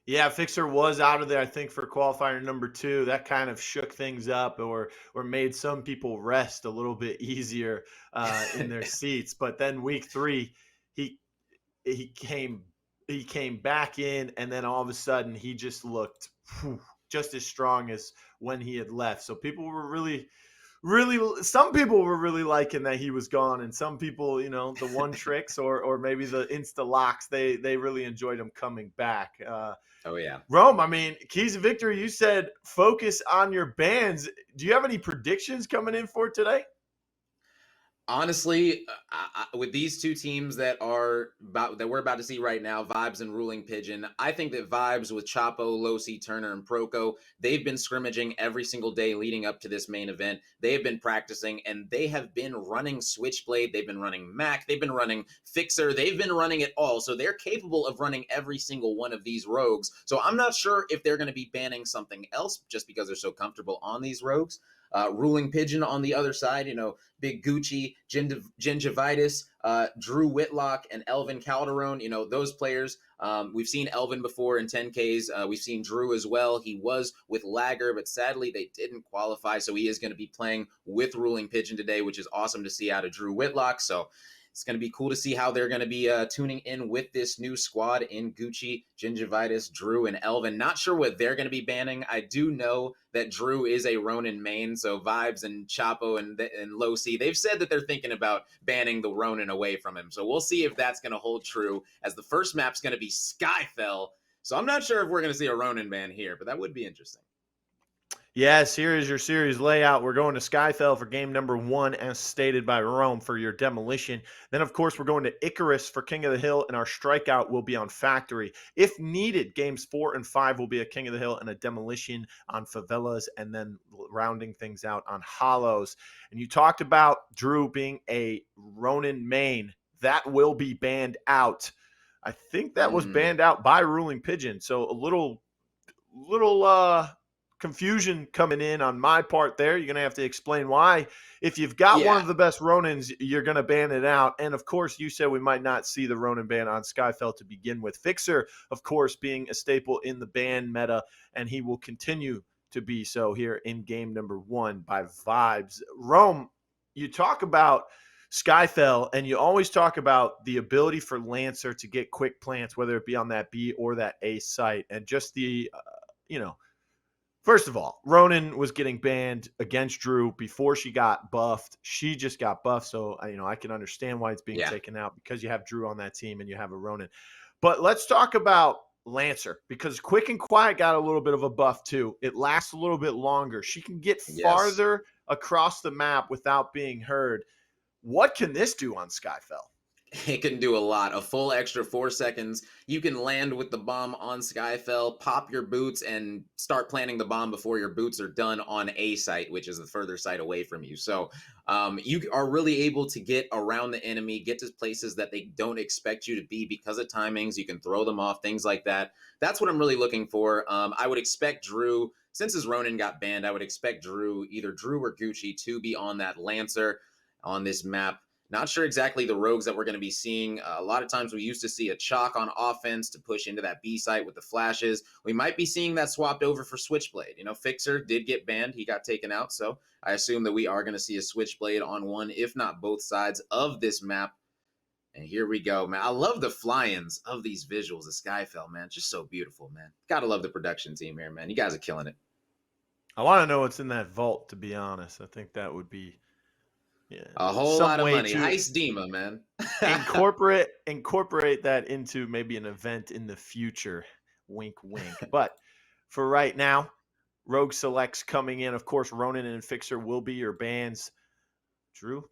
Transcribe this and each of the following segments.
Yeah, Fixer was out of there, I think, for qualifier number 2. That kind of shook things up or made some people rest a little bit easier in their seats. But then week 3, he he came he came back in, and then all of a sudden he just looked just as strong as when he had left. So people were really some people were really liking that he was gone, and some people, the one tricks or maybe the insta locks, they really enjoyed him coming back. Oh yeah. Rome, I mean, keys of victory, you said focus on your bands. Do you have any predictions coming in for today? Honestly, with these two teams that we're about to see right now, Vibes and Ruling Pigeon, I think that Vibes with Chapo, Losi, Turner, and Proco, they've been scrimmaging every single day leading up to this main event. They have been practicing, and they have been running Switchblade. They've been running Mac. They've been running Fixer. They've been running it all. So they're capable of running every single one of these rogues. So I'm not sure if they're going to be banning something else just because they're so comfortable on these rogues. Ruling Pigeon on the other side, Big Gucci, Gingivitis, Drew Whitlock, and Elvin Calderon. Those players. We've seen Elvin before in 10Ks. We've seen Drew as well. He was with Lagger, but sadly they didn't qualify. So he is going to be playing with Ruling Pigeon today, which is awesome to see out of Drew Whitlock. So it's going to be cool to see how they're going to be tuning in with this new squad in Gucci, Gingivitis, Drew, and Elvin. Not sure what they're going to be banning. I do know that Drew is a Ronin main, so Vibes and Chapo and Losi, they've said that they're thinking about banning the Ronin away from him. So we'll see if that's going to hold true, as the first map's going to be Skyfell. So I'm not sure if we're going to see a Ronin ban here, but that would be interesting. Yes, here is your series layout. We're going to Skyfell for game number 1, as stated by Rome, for your demolition. Then, of course, we're going to Icarus for King of the Hill, and our strikeout will be on Factory. If needed, games 4 and 5 will be a King of the Hill and a demolition on Favelas, and then rounding things out on Hollows. And you talked about Drew being a Ronin main. That will be banned out. I think that was banned out by Ruling Pigeon. So a little confusion coming in on my part there. You're going to have to explain why. If you've got one of the best Ronins, you're going to ban it out. And, of course, you said we might not see the Ronin ban on Skyfell to begin with. Fixer, of course, being a staple in the ban meta, and he will continue to be so here in game number 1 by Vibes. Rome, you talk about Skyfell, and you always talk about the ability for Lancer to get quick plants, whether it be on that B or that A site, and just the first of all, Ronin was getting banned against Drew before she got buffed. She just got buffed, so I can understand why it's being taken out, because you have Drew on that team and you have a Ronin. But let's talk about Lancer, because Quick and Quiet got a little bit of a buff too. It lasts a little bit longer. She can get farther across the map without being heard. What can this do on Skyfell? It can do a lot. A full extra 4 seconds. You can land with the bomb on Skyfell, pop your boots, and start planting the bomb before your boots are done on A site, which is the further site away from you. So you are really able to get around the enemy, get to places that they don't expect you to be because of timings. You can throw them off, things like that. That's what I'm really looking for. I would expect Drew, since his Ronin got banned, I would expect either Drew or Gucci, to be on that Lancer on this map. Not sure exactly the rogues that we're going to be seeing. A lot of times we used to see a Chalk on offense to push into that B site with the flashes. We might be seeing that swapped over for Switchblade. Fixer did get banned. He got taken out. So I assume that we are going to see a Switchblade on one, if not both sides of this map. And here we go, man. I love the fly-ins of these visuals of Skyfell, man. Just so beautiful, man. Gotta love the production team here, man. You guys are killing it. I want to know what's in that vault, to be honest. I think that would be a whole lot of money. Heist Dima, man. incorporate that into maybe an event in the future. Wink, wink. But for right now, Rogue Selects coming in. Of course, Ronin and Fixer will be your bans. Drew,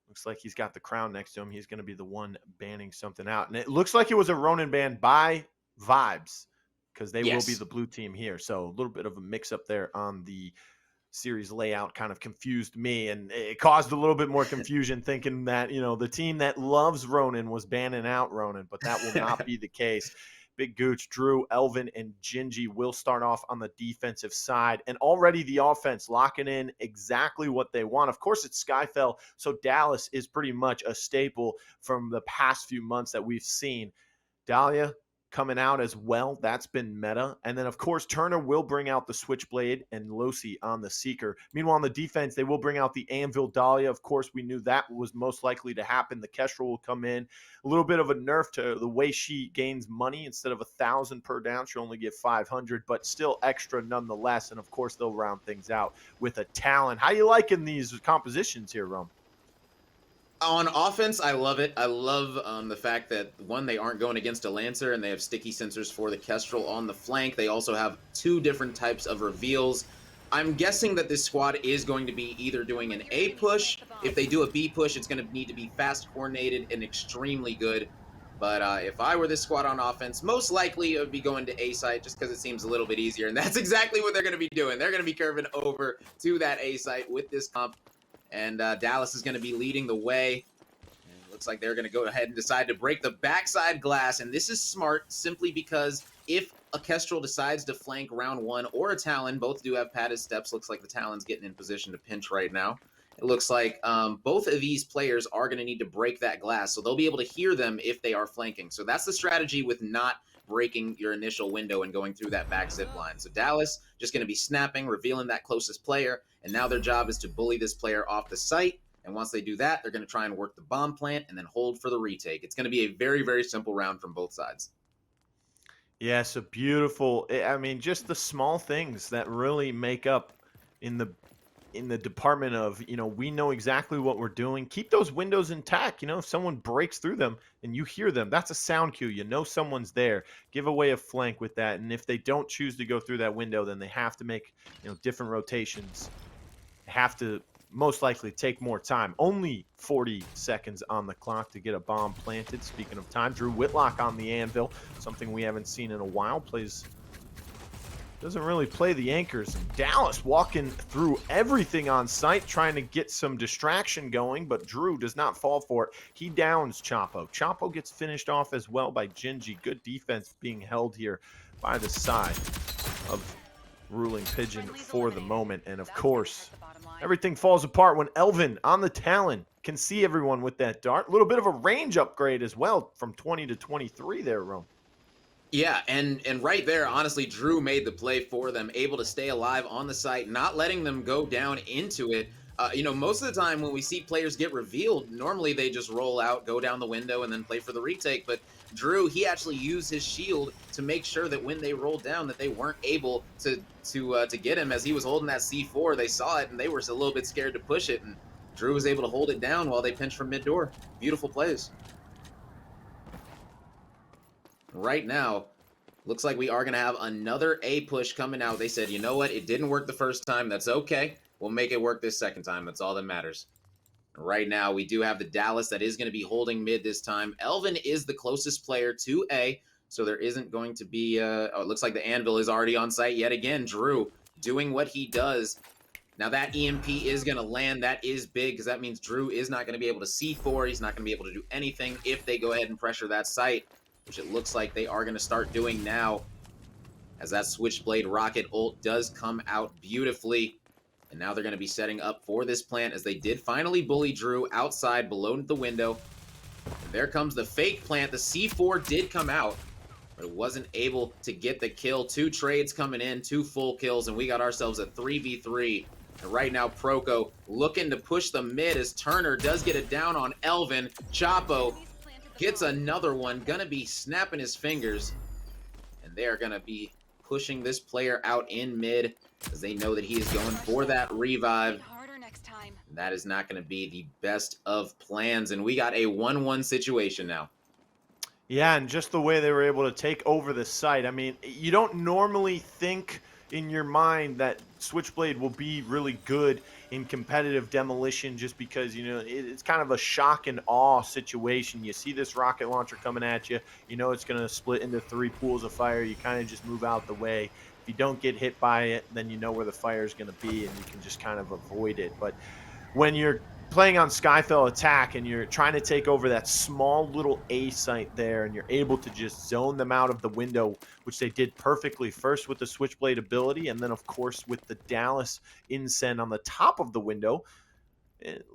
looks like he's got the crown next to him. He's going to be the one banning something out. And it looks like it was a Ronin ban by Vibes, because they will be the blue team here. So a little bit of a mix-up there on the series layout. Kind of confused me, and it caused a little bit more confusion thinking that, the team that loves Ronin was banning out Ronin, but that will not be the case. Big Gooch, Drew, Elvin, and Gingy will start off on the defensive side, and already the offense locking in exactly what they want. Of course, it's Skyfell, so Dallas is pretty much a staple from the past few months that we've seen. Dahlia, coming out as well. That's been meta. And then, of course, Turner will bring out the Switchblade and Losi on the Seeker. Meanwhile, on the defense, they will bring out the Anvil Dahlia. Of course, we knew that was most likely to happen. The Kestrel will come in. A little bit of a nerf to the way she gains money. Instead of 1,000 per down, she'll only get 500, but still extra nonetheless. And, of course, they'll round things out with a Talon. How you liking these compositions here, Rome? On offense, I love it. I love the fact that, one, they aren't going against a Lancer, and they have sticky sensors for the Kestrel on the flank. They also have 2 different types of reveals. I'm guessing that this squad is going to be either doing an A push. If they do a B push, it's going to need to be fast, coordinated, and extremely good. But if I were this squad on offense, most likely it would be going to A site just because it seems a little bit easier, and that's exactly what they're going to be doing. They're going to be curving over to that A site with this comp. And Dallas is going to be leading the way. And it looks like they're going to go ahead and decide to break the backside glass. And this is smart simply because if a Kestrel decides to flank round 1 or a Talon, both do have padded steps. Looks like the Talon's getting in position to pinch right now. It looks like both of these players are going to need to break that glass. So they'll be able to hear them if they are flanking. So that's the strategy with not breaking your initial window and going through that back zip line. So Dallas just going to be snapping, revealing that closest player, and now their job is to bully this player off the site. And once they do that, they're going to try and work the bomb plant and then hold for the retake. It's going to be a very, very simple round from both sides. Yes, a beautiful. I mean, just the small things that really make up in the department of, we know exactly what we're doing. Keep those windows intact. If someone breaks through them and you hear them, that's a sound cue. Someone's there. Give away a flank with that. And if they don't choose to go through that window, then they have to make, different rotations. They have to most likely take more time. Only 40 seconds on the clock to get a bomb planted. Speaking of time, Drew Whitlock on the anvil, something we haven't seen in a while. Doesn't really play the anchors. Dallas walking through everything on site, trying to get some distraction going, but Drew does not fall for it. He downs Chapo. Chapo gets finished off as well by Gingy. Good defense being held here by the side of ruling Pigeon for the moment. And of course, everything falls apart when Elvin on the Talon can see everyone with that dart. A little bit of a range upgrade as well from 20 to 23 there, Rome. Yeah, and right there, honestly, Drew made the play for them, able to stay alive on the site, not letting them go down into it. Most of the time when we see players get revealed, normally they just roll out, go down the window, and then play for the retake. But Drew, he actually used his shield to make sure that when they rolled down, that they weren't able to get him. As he was holding that C4, they saw it, and they were a little bit scared to push it. And Drew was able to hold it down while they pinched from mid-door. Beautiful plays. Right now, looks like we are going to have another A push coming out. They said, you know what? It didn't work the first time. That's okay. We'll make it work this second time. That's all that matters. Right now, we do have the Dallas that is going to be holding mid this time. Elvin is the closest player to A, so there isn't going to be it looks like the Anvil is already on site yet again. Drew doing what he does. Now that EMP is going to land. That is big because that means Drew is not going to be able to C4. He's not going to be able to do anything if they go ahead and pressure that site, which it looks like they are going to start doing now, as that Switchblade rocket ult does come out beautifully. And now they're going to be setting up for this plant, as they did finally bully Drew outside below the window. And there comes the fake plant. The C4 did come out, but it wasn't able to get the kill. 2 trades coming in, 2 full kills, and we got ourselves a 3v3. And right now, Roco looking to push the mid, as Turner does get it down on Elvin. Chapo gets another one, gonna be snapping his fingers, and they are gonna be pushing this player out in mid, as they know that he is going for that revive. That is not going to be the best of plans, and we got a 1-1 situation now. Yeah, and just the way they were able to take over the site. I mean, you don't normally think in your mind that Switchblade will be really good in competitive demolition, just because, it's kind of a shock and awe situation. You see this rocket launcher coming at you, it's going to split into 3 pools of fire. You kind of just move out the way. If you don't get hit by it, then you know where the fire is going to be, and you can just kind of avoid it. But when you're playing on Skyfell Attack and you're trying to take over that small little A site there, and you're able to just zone them out of the window, which they did perfectly, first with the Switchblade ability, and then of course with the Dallas Incend on the top of the window,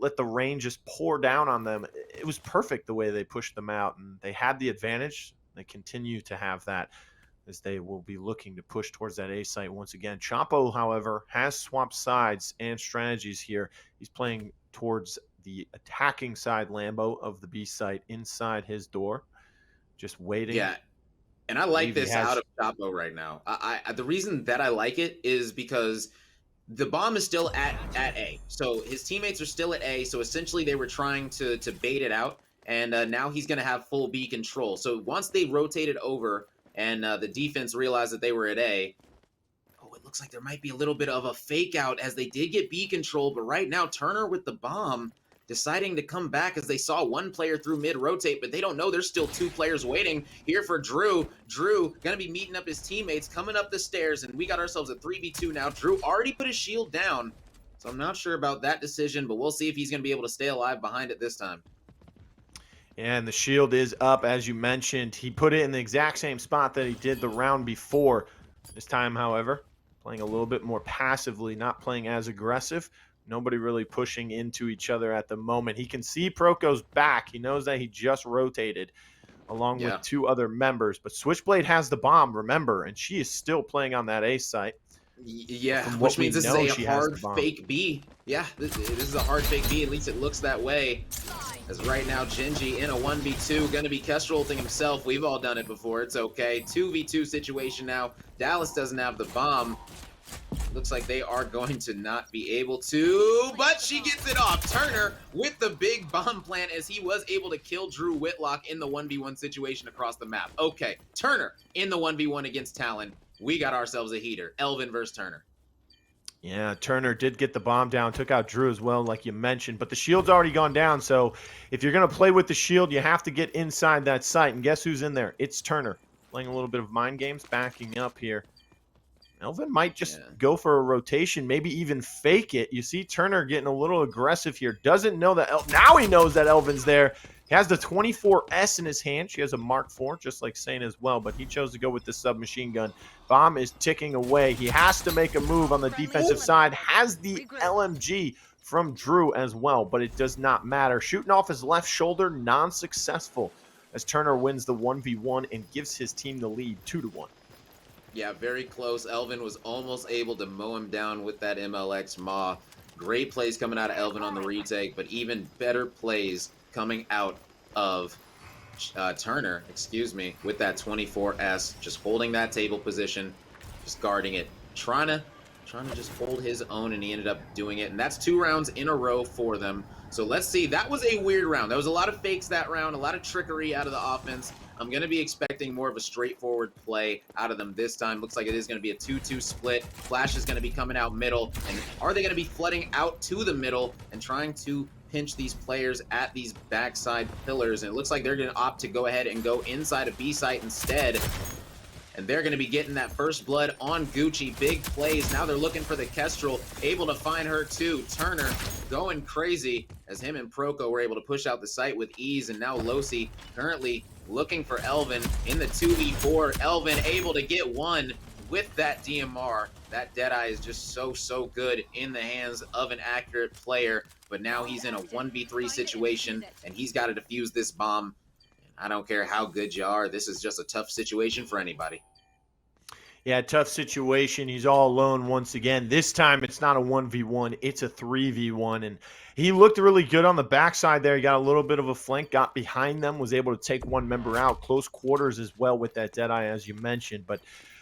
let the rain just pour down on them. It was perfect the way they pushed them out, and they had the advantage. They continue to have that as they will be looking to push towards that A site once again. Chapo, however, has swapped sides and strategies here. He's playing towards the attacking side Lambo of the B site inside his door, just waiting. Yeah, and I like this out of Chapo right now. The reason that I like it is because the bomb is still at A, so his teammates are still at A. So essentially, they were trying to bait it out, and now he's going to have full B control. So once they rotated over and the defense realized that they were at A, oh, it looks like there might be a little bit of a fake out as they did get B control. But right now, Turner with the bomb deciding to come back as they saw one player through mid rotate, but they don't know there's still two players waiting here for Drew. Drew gonna be meeting up his teammates coming up the stairs, and we got ourselves a 3v2 now. Drew already put his shield down, so I'm not sure about that decision, but we'll see if he's gonna be able to stay alive behind it this time. And the shield is up, as you mentioned. He put it in the exact same spot that he did the round before. This time, however, playing a little bit more passively, not playing as aggressive. Nobody really pushing into each other at the moment. He can see Proco's back. He knows that he just rotated along with two other members. But Switchblade has the bomb, remember, and she is still playing on that A site. Yeah, which means this is a hard fake B. Yeah, this is a hard fake B. At least it looks that way. As right now, Genji in a 1v2, going to be Kestrelting himself. We've all done it before. It's okay. 2v2 situation now. Dallas doesn't have the bomb. Looks like they are going to not be able to, but she gets it off. Turner with the big bomb plant as he was able to kill Drew Whitlock in the 1v1 situation across the map. Okay, Turner in the 1v1 against Talon. We got ourselves a heater. Elvin versus Turner. Yeah, Turner did get the bomb down, took out Drew as well, like you mentioned, but the shield's already gone down, so if you're going to play with the shield, you have to get inside that site, and guess who's in there? It's Turner, playing a little bit of mind games, backing up here. Elvin might just go for a rotation, maybe even fake it. You see Turner getting a little aggressive here. Doesn't know that. Now he knows that Elvin's there. He has the 24S in his hand. She has a Mark IV, just like Saint as well, but he chose to go with the submachine gun. Bomb is ticking away. He has to make a move on the defensive side. Has the LMG from Drew as well, but it does not matter. Shooting off his left shoulder, non-successful as Turner wins the 1v1 and gives his team the lead 2-1. Yeah, very close. Elvin was almost able to mow him down with that MLX Maw. Great plays coming out of Elvin on the retake, but even better plays coming out of Turner, with that 24S, just holding that table position, just guarding it, trying to just hold his own, and he ended up doing it. And that's 2 rounds in a row for them. So let's see. That was a weird round. There was a lot of fakes that round, a lot of trickery out of the offense. I'm going to be expecting more of a straightforward play out of them this time. Looks like it is going to be a 2-2 split. Flash is going to be coming out middle. And are they going to be flooding out to the middle and trying to pinch these players at these backside pillars? And it looks like they're going to opt to go ahead and go inside a B site instead. And they're going to be getting that first blood on Gucci. Big plays. Now they're looking for the Kestrel. Able to find her too. Turner going crazy as him and Proco were able to push out the site with ease. And now Losi currently looking for Elvin in the 2v4. Elvin able to get one with that DMR. That Deadeye is just so good in the hands of an accurate player. But now he's in a 1v3 situation, and he's got to defuse this bomb. I don't care how good you are. This is just a tough situation for anybody. Yeah, tough situation. He's all alone once again. This time it's not a 1v1. It's a 3v1. And he looked really good on the backside there. He got a little bit of a flank, got behind them, was able to take one member out. Close quarters as well with that Deadeye, as you mentioned. But,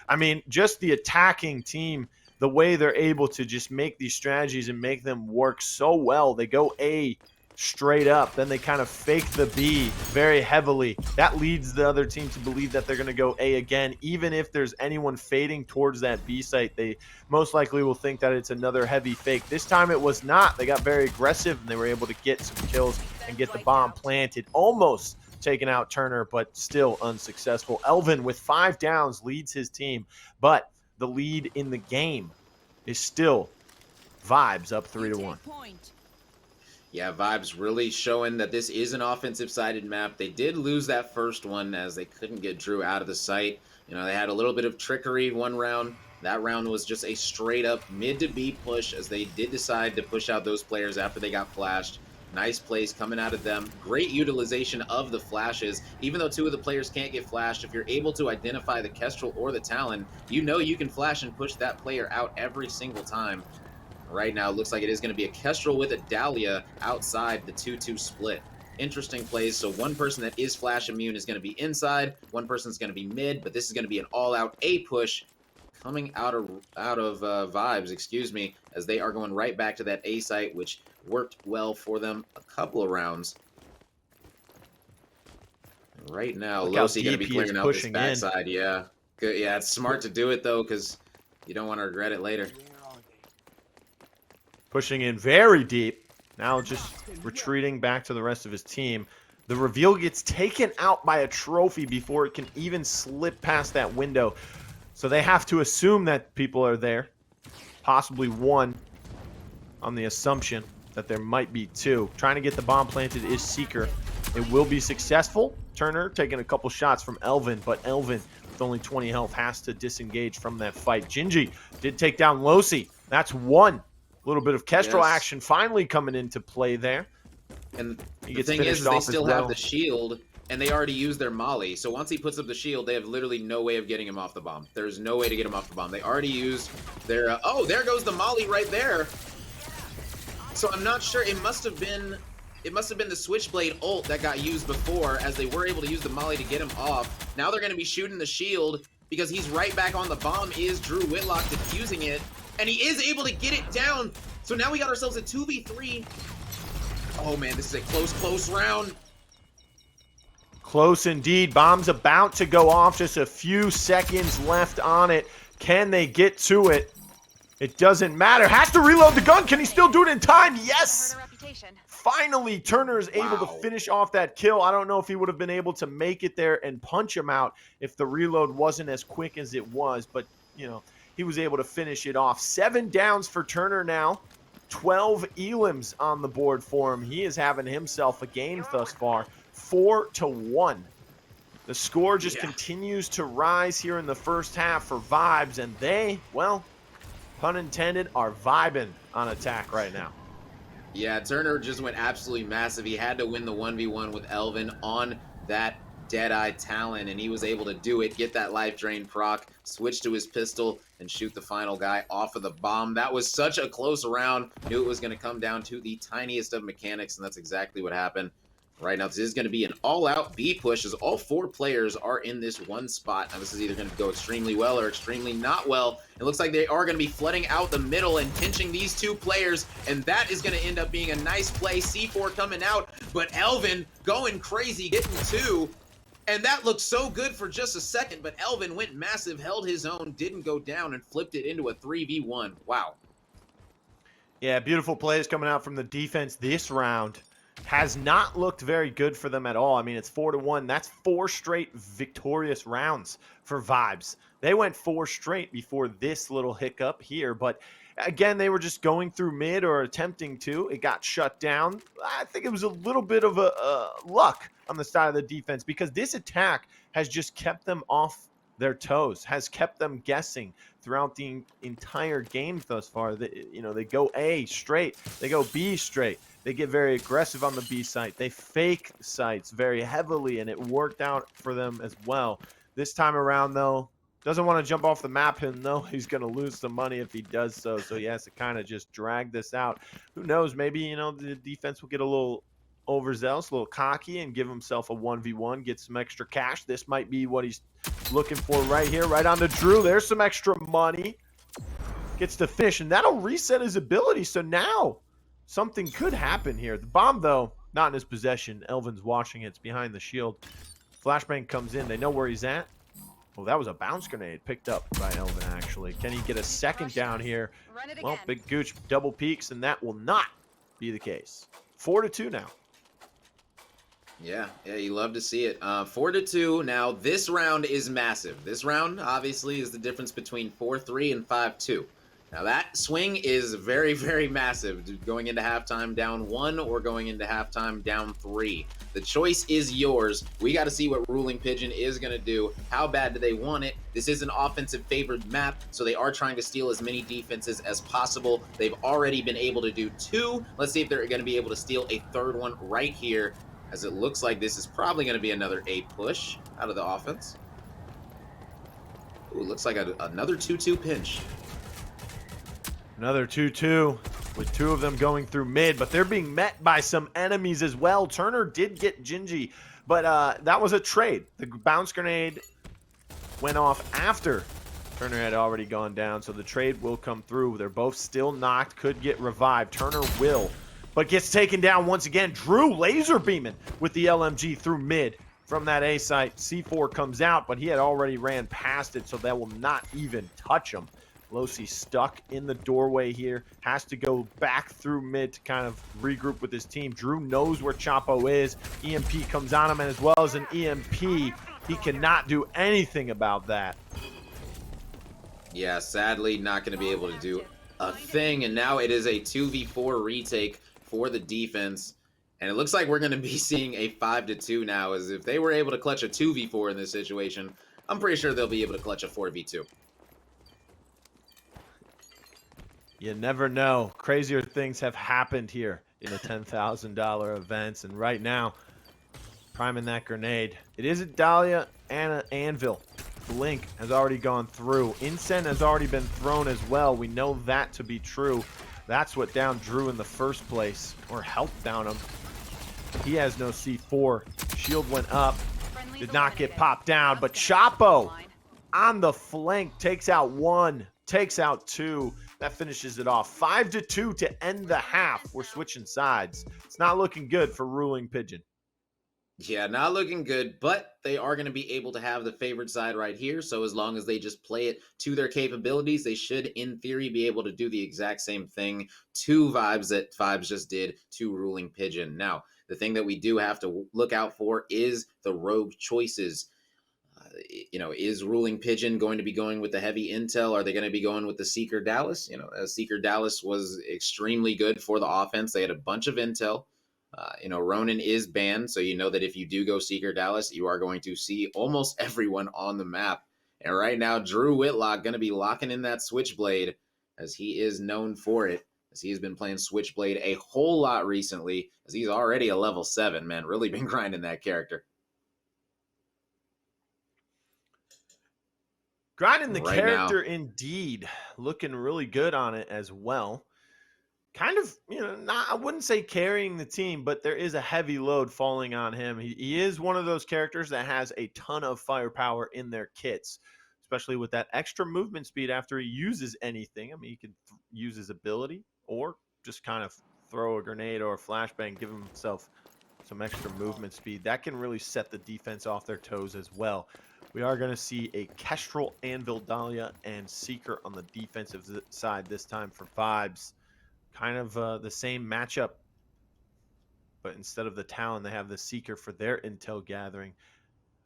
I mean, just the attacking team, the way they're able to just make these strategies and make them work so well. They go A straight up, then they kind of fake the B very heavily. That leads the other team to believe that they're going to go A again. Even if there's anyone fading towards that B site, they most likely will think that it's another heavy fake. This time it was not. They got very aggressive, and they were able to get some kills and get the bomb planted. Almost taking out Turner, but still unsuccessful. Elvin, with 5 downs, leads his team, but the lead in the game is still Vibes up 3-1. Yeah, Vibes really showing that this is an offensive-sided map. They did lose that first one as they couldn't get Drew out of the site. You know, they had a little bit of trickery one round. That round was just a straight-up mid to B push as they did decide to push out those players after they got flashed. Nice plays coming out of them. Great utilization of the flashes. Even though 2 of the players can't get flashed, if you're able to identify the Kestrel or the Talon, you know you can flash and push that player out every single time. Right now, it looks like it is going to be a Kestrel with a Dahlia outside the 2-2 split. Interesting plays. So one person that is flash immune is going to be inside. One person's going to be mid, but this is going to be an all-out A push coming out of Vibes, excuse me, as they are going right back to that A site, which worked well for them a couple of rounds. And right now, Losi going to be clearing out this backside. Yeah, good. Yeah, it's smart to do it though, because you don't want to regret it later. Pushing in very deep. Now just retreating back to the rest of his team. The reveal gets taken out by a trophy before it can even slip past that window. So they have to assume that people are there. Possibly one on the assumption that there might be 2. Trying to get the bomb planted is Seeker. It will be successful. Turner taking a couple shots from Elvin, but Elvin with only 20 health has to disengage from that fight. Gingy did take down Losi. That's 1. A little bit of Kestrel action finally coming into play there. And the thing is they still have the shield, and they already used their molly. So once he puts up the shield, they have literally no way of getting him off the bomb. There's no way to get him off the bomb. They already used their... oh, there goes the molly right there. So I'm not sure. It must have been the Switchblade ult that got used before, as they were able to use the molly to get him off. Now they're going to be shooting the shield because he's right back on the bomb. Is Drew Whitlock defusing it, and he is able to get it down. So now we got ourselves a 2v3. Oh man, this is a close round. Close indeed. Bomb's about to go off. Just a few seconds left on it. Can they get to it? It doesn't matter. Has to reload the gun. Can he still do it in time? Yes! Finally, Turner is able to finish off that kill. I don't know if he would have been able to make it there and punch him out if the reload wasn't as quick as it was. But, you know, he was able to finish it off. 7 downs for Turner now. 12 elims on the board for him. He is having himself a game thus far. 4-1. The score just continues to rise here in the first half for Vibes, and they, well, pun intended, are vibing on attack right now. Yeah, Turner just went absolutely massive. He had to win the 1v1 with Elvin on that Deadeye Talon, and he was able to do it, get that life drain proc, switch to his pistol, and shoot the final guy off of the bomb. That was such a close round. Knew it was going to come down to the tiniest of mechanics, and that's exactly what happened. Right now, this is going to be an all-out B push, as all 4 players are in this one spot. Now, this is either going to go extremely well or extremely not well. It looks like they are going to be flooding out the middle and pinching these 2 players, and that is going to end up being a nice play. C4 coming out, but Elvin going crazy, getting 2. And that looked so good for just a second, but Elvin went massive, held his own, didn't go down, and flipped it into a 3v1. Wow. Yeah, beautiful plays coming out from the defense this round. Has not looked very good for them at all. I mean, it's 4-1. That's 4 straight victorious rounds for Vibes. They went 4 straight before this little hiccup here, but again, they were just going through mid or attempting to. It got shut down. I think it was a little bit of a luck on the side of the defense, because this attack has just kept them off their toes, has kept them guessing throughout the entire game thus far. They go A straight, they go B straight. They get very aggressive on the B site. They fake sites very heavily, and it worked out for them as well. This time around, though, doesn't want to jump off the map, and know he's going to lose some money if he does so. So he has to kind of just drag this out. Who knows? Maybe, the defense will get a little overzealous, a little cocky, and give himself a 1v1, get some extra cash. This might be what he's looking for right here, right on to Drew. There's some extra money. Gets to finish, and that'll reset his ability. So now something could happen here. The bomb, though, not in his possession. Elvin's watching it. It's behind the shield. Flashbang comes in. They know where he's at. Oh, that was a bounce grenade picked up by Elvin, actually. Can he get a second down here? Well, Big Gooch double peaks, and that will not be the case. 4-2 now. Yeah, you love to see it. 4-2. Now, this round is massive. This round, obviously, is the difference between 4-3 and 5-2. Now that swing is very, very massive, going into halftime down 1 or going into halftime down 3. The choice is yours. We got to see what Ruling Pigeon is going to do. How bad do they want it? This is an offensive favored map, so they are trying to steal as many defenses as possible. They've already been able to do 2. Let's see if they're going to be able to steal a third one right here, as it looks like this is probably going to be another A push out of the offense. Ooh, looks like another 2-2 pinch. Another 2-2 with 2 of them going through mid, but they're being met by some enemies as well. Turner did get Gingy, but that was a trade. The bounce grenade went off after Turner had already gone down, so the trade will come through. They're both still knocked, could get revived. Turner will, but gets taken down once again. Drew laser beaming with the LMG through mid from that A site. C4 comes out, but he had already ran past it, so that will not even touch him. Losi stuck in the doorway here, has to go back through mid to kind of regroup with his team. Drew knows where Chapo is. EMP comes on him, and as well as an EMP, he cannot do anything about that. Yeah, sadly not going to be able to do a thing, and now it is a 2v4 retake for the defense, and it looks like we're going to be seeing a 5-2 now, as if they were able to clutch a 2v4 in this situation, I'm pretty sure they'll be able to clutch a 4v2. You never know. Crazier things have happened here in the $10,000 events. And right now, priming that grenade. It is a Dahlia and an Anvil. Blink has already gone through. Incense has already been thrown as well. We know that to be true. That's what downed Drew in the first place, or helped down him. He has no C4. Shield went up. Did not get popped down. But Chapo on the flank takes out 1, takes out 2. That finishes it off. 5-2 to end the half. We're switching sides. It's not looking good for Ruling Pigeon. Yeah, not looking good, but they are going to be able to have the favored side right here. So as long as they just play it to their capabilities, they should, in theory, be able to do the exact same thing to Vibes that Vibes just did to Ruling Pigeon. Now, the thing that we do have to look out for is the rogue choices. Is Ruling Pigeon going to be going with the heavy intel? Are they going to be going with the Seeker Dallas? Seeker Dallas was extremely good for the offense. They had a bunch of intel. Ronin is banned, so you know that if you do go Seeker Dallas, you are going to see almost everyone on the map. And right now, Drew Whitlock going to be locking in that Switchblade, as he is known for it, as he has been playing Switchblade a whole lot recently, as he's already a level 7, man. Really been grinding that character. Grinding the character indeed. Looking really good on it as well. Kind of, I wouldn't say carrying the team, but there is a heavy load falling on him. He is one of those characters that has a ton of firepower in their kits, especially with that extra movement speed after he uses anything. I mean, he can use his ability or just kind of throw a grenade or a flashbang, give himself some extra movement speed. That can really set the defense off their toes as well. We are going to see a Kestrel, Anvil, Dahlia, and Seeker on the defensive side this time for Vibes. Kind of the same matchup, but instead of the Talon, they have the Seeker for their intel gathering.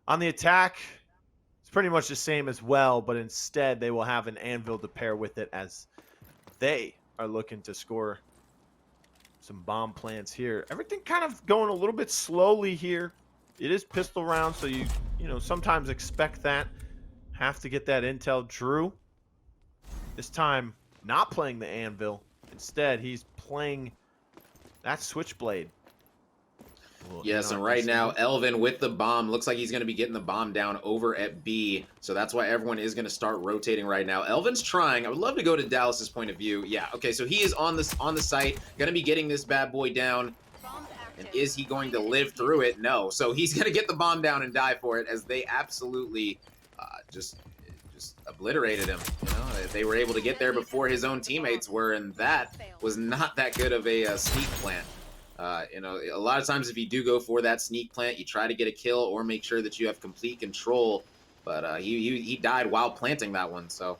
On the attack, it's pretty much the same as well, but instead they will have an Anvil to pair with it, as they are looking to score some bomb plants here. Everything kind of going a little bit slowly here. It is pistol round, so you sometimes expect that. Have to get that intel. Drew, this time not playing the Anvil. Instead, he's playing that Switchblade. Yes, and right now, Elvin with the bomb. Looks like he's going to be getting the bomb down over at B. So that's why everyone is going to start rotating right now. Elvin's trying. I would love to go to Dallas's point of view. Yeah, okay, so he is on the site, going to be getting this bad boy down. And is he going to live through it? No. So he's going to get the bomb down and die for it, as they absolutely just obliterated him. They were able to get there before his own teammates were, and that was not that good of a sneak plant. A lot of times if you do go for that sneak plant, you try to get a kill or make sure that you have complete control. But he died while planting that one, so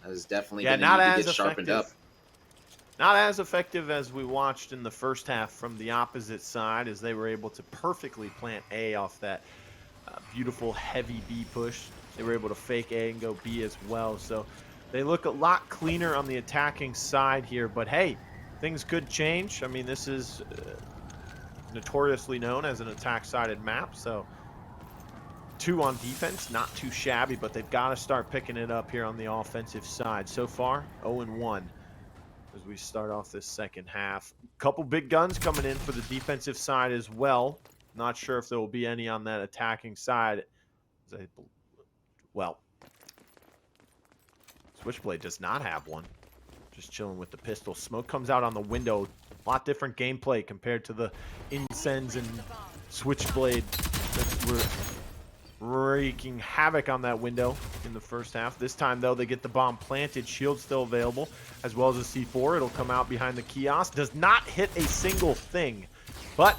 that is definitely going to need to get sharpened up. Not as effective as we watched in the first half from the opposite side, as they were able to perfectly plant A off that beautiful heavy B push. They were able to fake A and go B as well. So They look a lot cleaner on the attacking side here, but hey, things could change. I mean, this is notoriously known as an attack-sided map, so 2 on defense, not too shabby, but they've got to start picking it up here on the offensive side. So far, 0-1 as we start off this second half. Couple big guns coming in for the defensive side as well. Not sure if there will be any on that attacking side. Well, Switchblade does not have one. Just chilling with the pistol. Smoke comes out on the window. A lot different gameplay compared to the Incense and Switchblade that were wreaking havoc on that window in the first half. This time, though, they get the bomb planted. Shield still available, as well as a C4. It'll come out behind the kiosk. Does not hit a single thing. But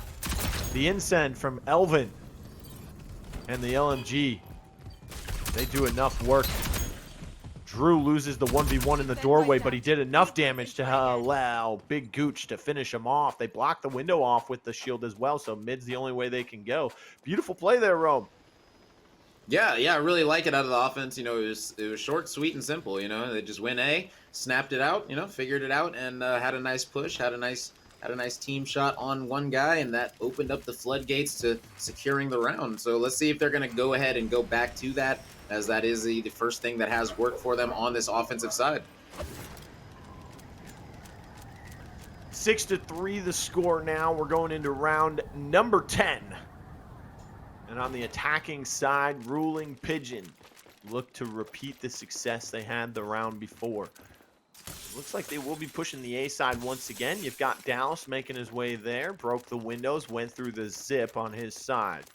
the Incend from Elvin and the LMG, they do enough work. Drew loses the 1v1 in the doorway, but he did enough damage to allow Big Gooch to finish him off. They block the window off with the shield as well, so mid's the only way they can go. Beautiful play there, Rome. Yeah, I really like it out of the offense. It was short, sweet, and simple. They just went A, snapped it out, figured it out, and had a nice push, had a nice team shot on one guy, and that opened up the floodgates to securing the round. So let's see if they're going to go ahead and go back to that, as that is the first thing that has worked for them on this offensive side. 6-3 the score now. We're going into round number 10. And on the attacking side, ruling Pigeon look to repeat the success they had the round before. Looks like they will be pushing the A side once again. You've got Dallas making his way there. Broke the windows, went through the zip on his side.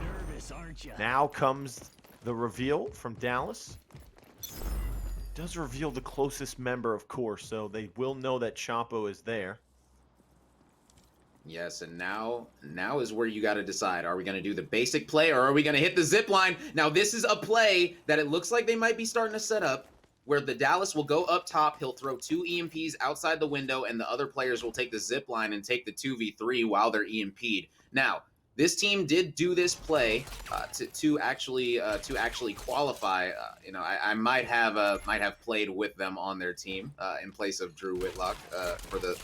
Nervous, aren't you? Now comes the reveal from Dallas. Does reveal the closest member, of course, so they will know that Chapo is there. Yes, and now is where you got to decide. Are we going to do the basic play, or are we going to hit the zip line? Now, this is a play that it looks like they might be starting to set up, where the Dallas will go up top. He'll throw 2 EMPs outside the window, and the other players will take the zip line and take the 2v3 while they're EMP'd. Now, this team did do this play to actually qualify. I might have played with them on their team in place of Drew Whitlock for the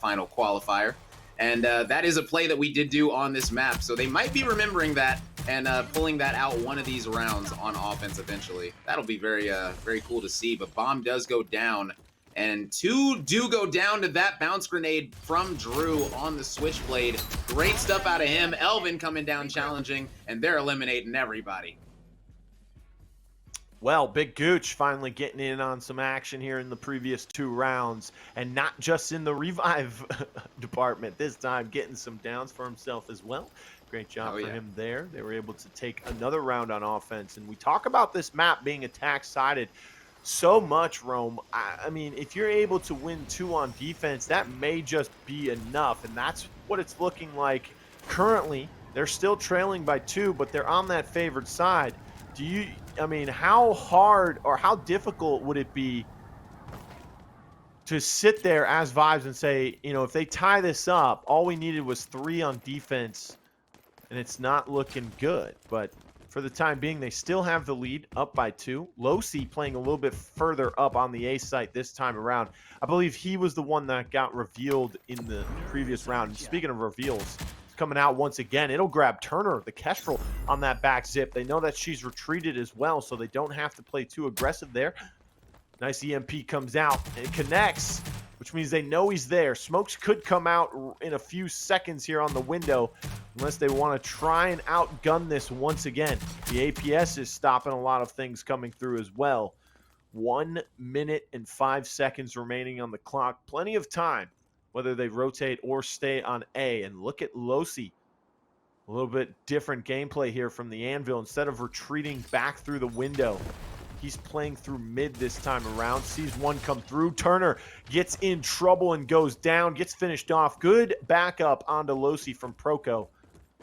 final qualifier. And that is a play that we did do on this map. So they might be remembering that and pulling that out one of these rounds on offense eventually. That'll be very cool to see. But bomb does go down. And 2 do go down to that bounce grenade from Drew on the Switchblade. Great stuff out of him. Elvin coming down challenging. And they're eliminating everybody. Well, Big Gooch finally getting in on some action here in the previous 2 rounds, and not just in the revive department this time, getting some downs for himself as well. Great job for him there. They were able to take another round on offense, and we talk about this map being attack-sided so much, Rome. I mean, if you're able to win 2 on defense, that may just be enough, and that's what it's looking like currently. They're still trailing by 2, but they're on that favored side. I mean, how hard or how difficult would it be to sit there as Vibes and say, if they tie this up, all we needed was 3 on defense, and it's not looking good. But for the time being, they still have the lead, up by 2. Losi playing a little bit further up on the A site this time around. I believe he was the one that got revealed in the previous round. And speaking of reveals, coming out once again, it'll grab Turner, the Kestrel, on that back zip. They know that she's retreated as well, so they don't have to play too aggressive there. Nice EMP comes out. It connects, which means they know he's there. Smokes could come out in a few seconds here on the window, unless they want to try and outgun this once again. The APS is stopping a lot of things coming through as well. 1 minute and 5 seconds remaining on the clock. Plenty of time, whether they rotate or stay on A. And look at Losi. A little bit different gameplay here from the Anvil. Instead of retreating back through the window, he's playing through mid this time around. Sees one come through. Turner gets in trouble and goes down. Gets finished off. Good backup onto Losi from Roco.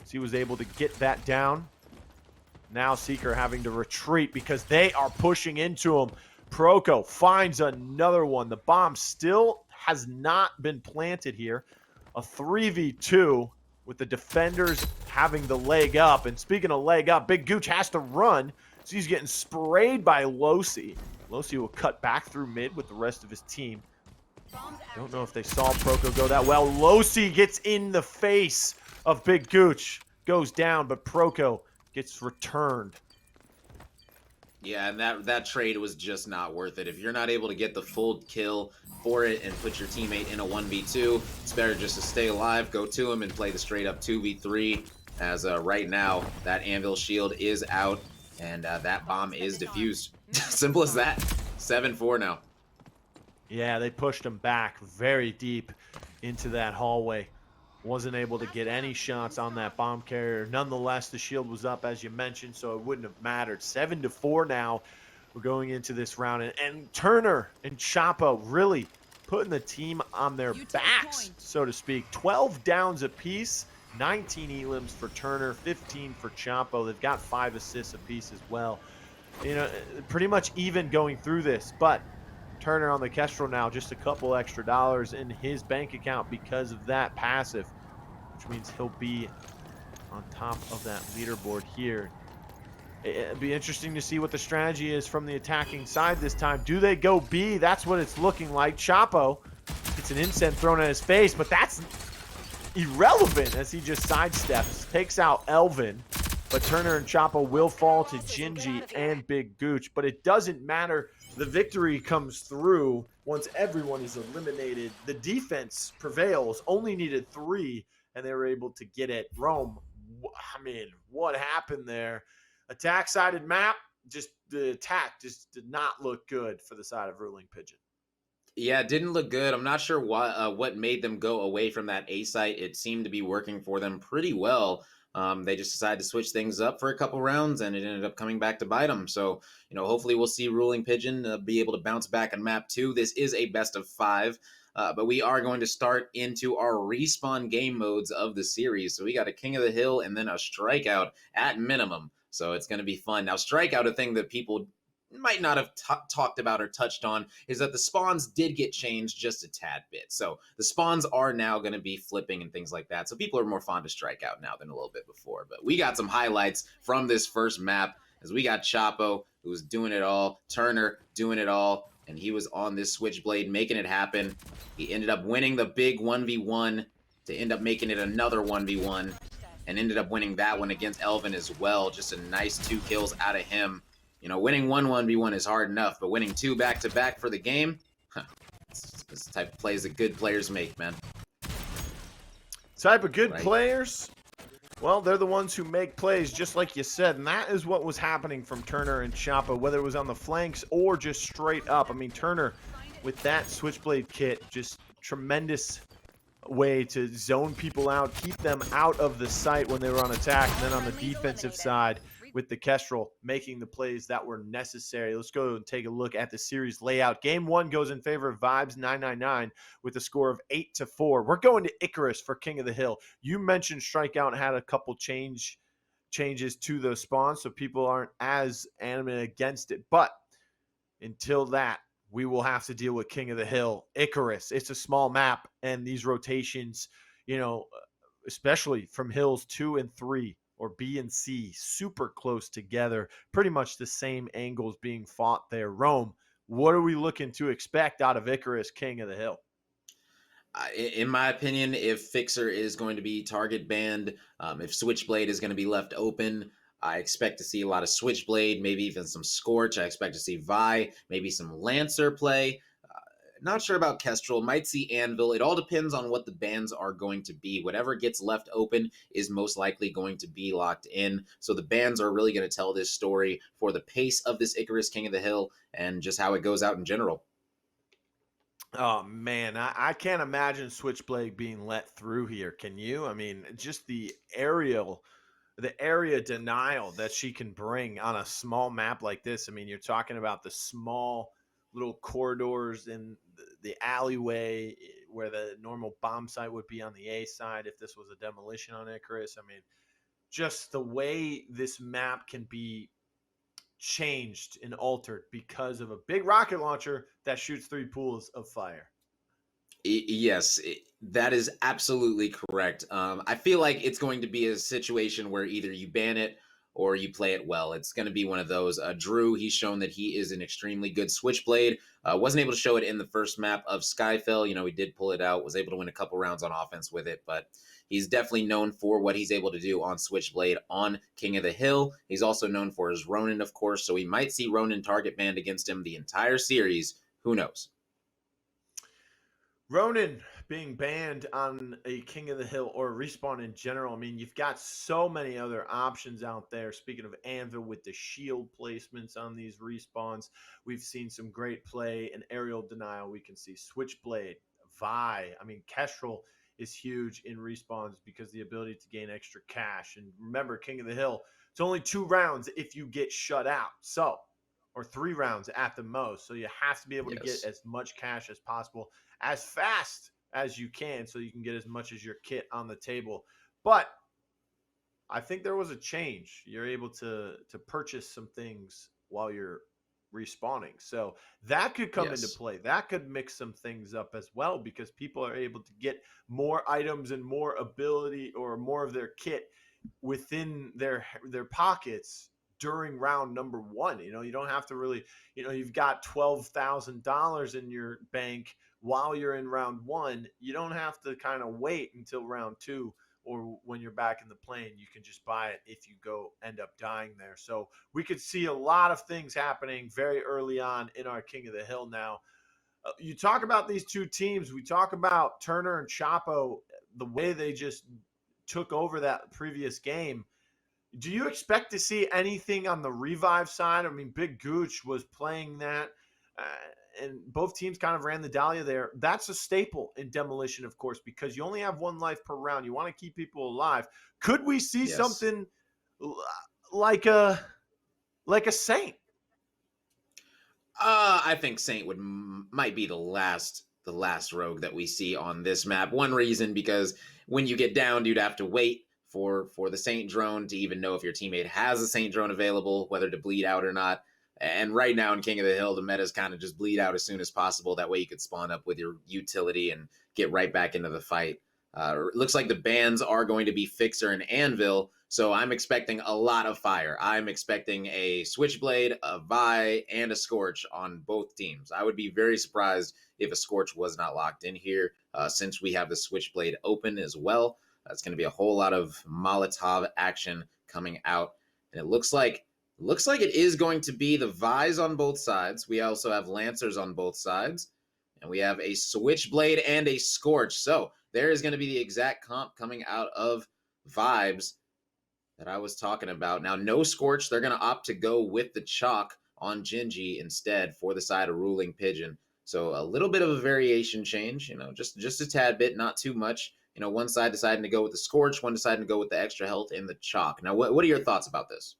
So he was able to get that down. Now Seeker having to retreat because they are pushing into him. Roco finds another one. The bomb still has not been planted here. A 3v2 with the defenders having the leg up. And speaking of leg up, Big Gooch has to run. So he's getting sprayed by Losi. Losi will cut back through mid with the rest of his team. Don't know if they saw Proco go that well. Losi gets in the face of Big Gooch. Goes down, but Proco gets returned. Yeah, and that trade was just not worth it. If you're not able to get the full kill for it and put your teammate in a 1v2, it's better just to stay alive, go to him, and play the straight up 2v3. As right now, that Anvil shield is out, and that bomb is defused. Simple as that. 7-4 now. Yeah, they pushed him back very deep into that hallway. Wasn't able to get any shots on that bomb carrier. Nonetheless, the shield was up, as you mentioned, so it wouldn't have mattered. 7-4 now. We're going into this round. And Turner and Chapo really putting the team on their backs, so to speak. 12 downs apiece, 19 elims for Turner, 15 for Chapo. They've got 5 assists apiece as well. You know, pretty much even going through this, but Turner on the Kestrel now, just a couple extra dollars in his bank account because of that passive, which means he'll be on top of that leaderboard here. It'd be interesting to see what the strategy is from the attacking side this time. Do they go B? That's what it's looking like. Chapo gets an incense thrown at his face, but that's irrelevant as he just sidesteps, takes out Elvin. But Turner and Chapo will fall to Gingy and Big Gooch. But it doesn't matter. The victory comes through once everyone is eliminated. The defense prevails. Only needed 3, and they were able to get it. Rome, I mean, what happened there? Attack-sided map, just the attack just did not look good for the side of Ruling Pigeon. Yeah, it didn't look good. I'm not sure what made them go away from that A site. It seemed to be working for them pretty well. They just decided to switch things up for a couple rounds, and it ended up coming back to bite them. So, hopefully we'll see Ruling Pigeon be able to bounce back on map 2. This is a best of 5, but we are going to start into our respawn game modes of the series. So we got a King of the Hill and then a Strikeout at minimum. So it's going to be fun. Now, Strikeout, a thing that people might not have talked about or touched on, is that the spawns did get changed just a tad bit. So the spawns are now going to be flipping and things like that. So people are more fond of Strikeout now than a little bit before. But we got some highlights from this first map, as we got Chapo, who was doing it all, Turner doing it all, and he was on this Switchblade making it happen. He ended up winning the big 1v1 to end up making it another 1v1, and ended up winning that one against Elvin as well. Just a nice 2 kills out of him. Winning 1-1v1 is hard enough, but winning 2 back-to-back for the game, it's the type of plays that good players make, man. Type of good players? Well, they're the ones who make plays, just like you said, and that is what was happening from Turner and Chapo, whether it was on the flanks or just straight up. I mean, Turner, with that Switchblade kit, just tremendous way to zone people out, keep them out of the site when they were on attack, and then on the defensive side, with the Kestrel making the plays that were necessary. Let's go and take a look at the series layout. Game 1 goes in favor of Vibes999 with a score of 8-4. We're going to Icarus for King of the Hill. You mentioned Strikeout had a couple changes to those spawns, so people aren't as animated against it. But until that, we will have to deal with King of the Hill. Icarus, it's a small map, and these rotations, especially from hills 2 and 3, or B and C, super close together. Pretty much the same angles being fought there. Rome, what are we looking to expect out of Icarus, King of the Hill? In my opinion, if Fixer is going to be target banned, if Switchblade is going to be left open, I expect to see a lot of Switchblade, maybe even some Scorch. I expect to see Vi, maybe some Lancer play. Not sure about Kestrel. Might see Anvil. It all depends on what the bans are going to be. Whatever gets left open is most likely going to be locked in. So the bans are really going to tell this story for the pace of this Icarus King of the Hill and just how it goes out in general. Oh, man, I can't imagine Switchblade being let through here. Can you? I mean, just the area denial that she can bring on a small map like this. I mean, you're talking about the small little corridors in the alleyway where the normal bomb site would be on the A side if this was a demolition on Icarus. I mean, just the way this map can be changed and altered because of a big rocket launcher that shoots 3 pools of fire. Yes, that is absolutely correct. I feel like it's going to be a situation where either you ban it or you play it well. It's going to be one of those. Drew, he's shown that he is an extremely good switchblade. Wasn't able to show it in the first map of Skyfell. You know, he did pull it out, was able to win a couple rounds on offense with it, but he's definitely known for what he's able to do on Switchblade on King of the Hill. He's also known for his Ronin, of course, so we might see Ronin target banned against him the entire series. Who knows? Ronin being banned on a King of the Hill or Respawn in general, I mean, you've got so many other options out there. Speaking of Anvil with the shield placements on these respawns, we've seen some great play in aerial denial. We can see Switchblade, Vi. I mean, Kestrel is huge in respawns because the ability to gain extra cash. And remember, King of the Hill, it's only 2 rounds if you get shut out. So, or 3 rounds at the most. So you have to be able to get as much cash as possible, as fast as you can, so you can get as much as your kit on the table. But I think there was a change. You're able to purchase some things while you're respawning. So that could come into play. That could mix some things up as well, because people are able to get more items and more ability or more of their kit within their pockets during round number 1. You know, you don't have to really, you know, you've got $12,000 in your bank while you're in round 1. You don't have to kind of wait until round 2 or when you're back in the plane. You can just buy it if you end up dying there. So we could see a lot of things happening very early on in our King of the Hill now. You talk about these two teams. We talk about Turner and Chapo, the way they just took over that previous game. Do you expect to see anything on the revive side? I mean, Big Gooch was playing that, and both teams kind of ran the Dahlia there. That's a staple in Demolition, of course, because you only have 1 life per round. You want to keep people alive. Could we see something like a Saint? I think Saint might be the last rogue that we see on this map. One reason, because when you get downed, you'd have to wait for the Saint drone to even know if your teammate has a Saint drone available, whether to bleed out or not. And right now in King of the Hill, the meta is kind of just bleed out as soon as possible. That way you could spawn up with your utility and get right back into the fight. It looks like the bans are going to be Fixer and Anvil, so I'm expecting a lot of fire. I'm expecting a Switchblade, a Vi, and a Scorch on both teams. I would be very surprised if a Scorch was not locked in here, since we have the Switchblade open as well. It's going to be a whole lot of Molotov action coming out. And it looks like it is going to be the Vi's on both sides. We also have Lancers on both sides. And we have a Switchblade and a Scorch. So there is going to be the exact comp coming out of Vibes that I was talking about. Now, no Scorch. They're going to opt to go with the Chalk on Gingy instead for the side of Ruling Pigeon. So a little bit of a variation change, you know, just a tad bit, not too much. You know, one side deciding to go with the Scorch, one deciding to go with the extra health in the Chalk. Now, what are your thoughts about this?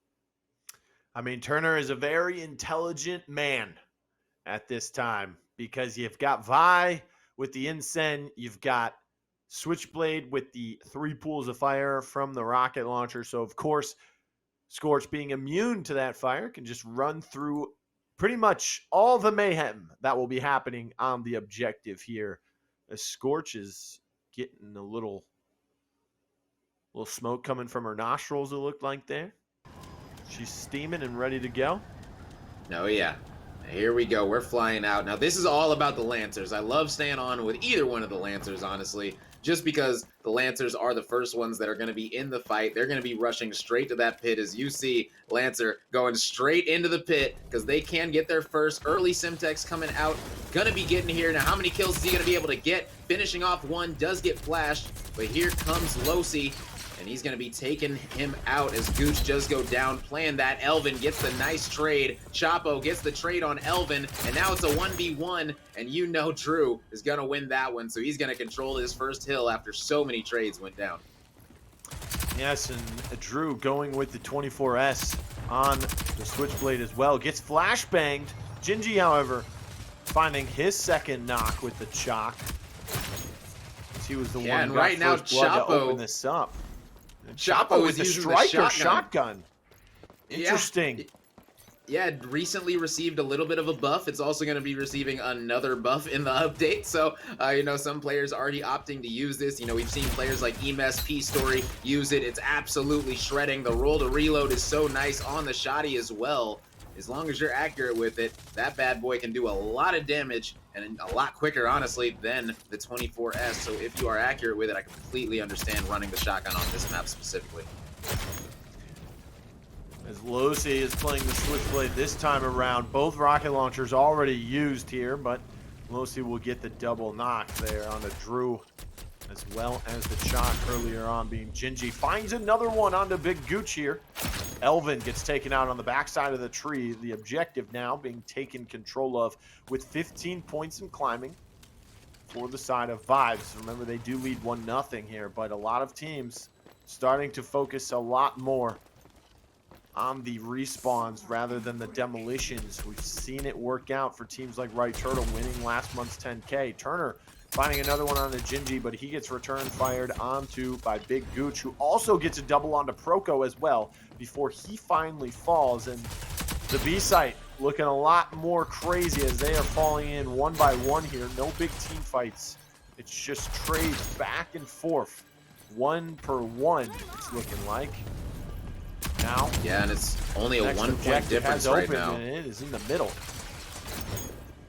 I mean, Turner is a very intelligent man at this time, because you've got Vi with the Incense, you've got Switchblade with the 3 pools of fire from the rocket launcher. So, of course, Scorch, being immune to that fire, can just run through pretty much all the mayhem that will be happening on the objective here. Scorch is getting a little smoke coming from her nostrils, it looked like there. She's steaming and ready to go. Oh, yeah. Here we go. We're flying out. Now, this is all about the Lancers. I love staying on with either one of the Lancers, honestly, just because the Lancers are the first ones that are going to be in the fight. They're going to be rushing straight to that pit, as you see Lancer going straight into the pit, because they can get there first. Early Simtex coming out. Going to be getting here. Now, how many kills is he going to be able to get? Finishing off one, does get flashed, but here comes Losi. And he's going to be taking him out as Gooch does go down. Playing that, Elvin gets the nice trade. Chapo gets the trade on Elvin. And now it's a 1v1. And you know Drew is going to win that one. So he's going to control his first hill after so many trades went down. Yes, and Drew going with the 24S on the Switchblade as well. Gets flashbanged. Gingy, however, finding his second knock with the Chalk. He was the one who got right now, first blood to open this up. Chapo with the striker shotgun. Interesting. Yeah, it recently received a little bit of a buff. It's also going to be receiving another buff in the update. So, some players already opting to use this. We've seen players like Emes, P-Story use it. It's absolutely shredding. The roll to reload is so nice on the shoddy as well. As long as you're accurate with it, that bad boy can do a lot of damage and a lot quicker, honestly, than the 24S. So if you are accurate with it, I completely understand running the shotgun on this map specifically. As Losi is playing the Switchblade this time around, both rocket launchers already used here, but Losi will get the double knock there on the Drew, as well as the shot earlier on being Gingy. Finds another one onto Big Gooch here. Elvin gets taken out on the backside of the tree. The objective now being taken control of with 15 points in climbing for the side of Vibes. Remember, they do lead 1-0 here, but a lot of teams starting to focus a lot more on the respawns rather than the demolitions. We've seen it work out for teams like Right Turtle winning last month's 10K. Turner finding another one on the Gingy, but he gets return fired onto by Big Gooch, who also gets a double onto Proco as well before he finally falls. And the B site looking a lot more crazy as they are falling in one by one here. No big team fights. It's just trades back and forth. 1 per 1, it's looking like. Now, yeah, and it's only a 1 point difference right now. And it is in the middle.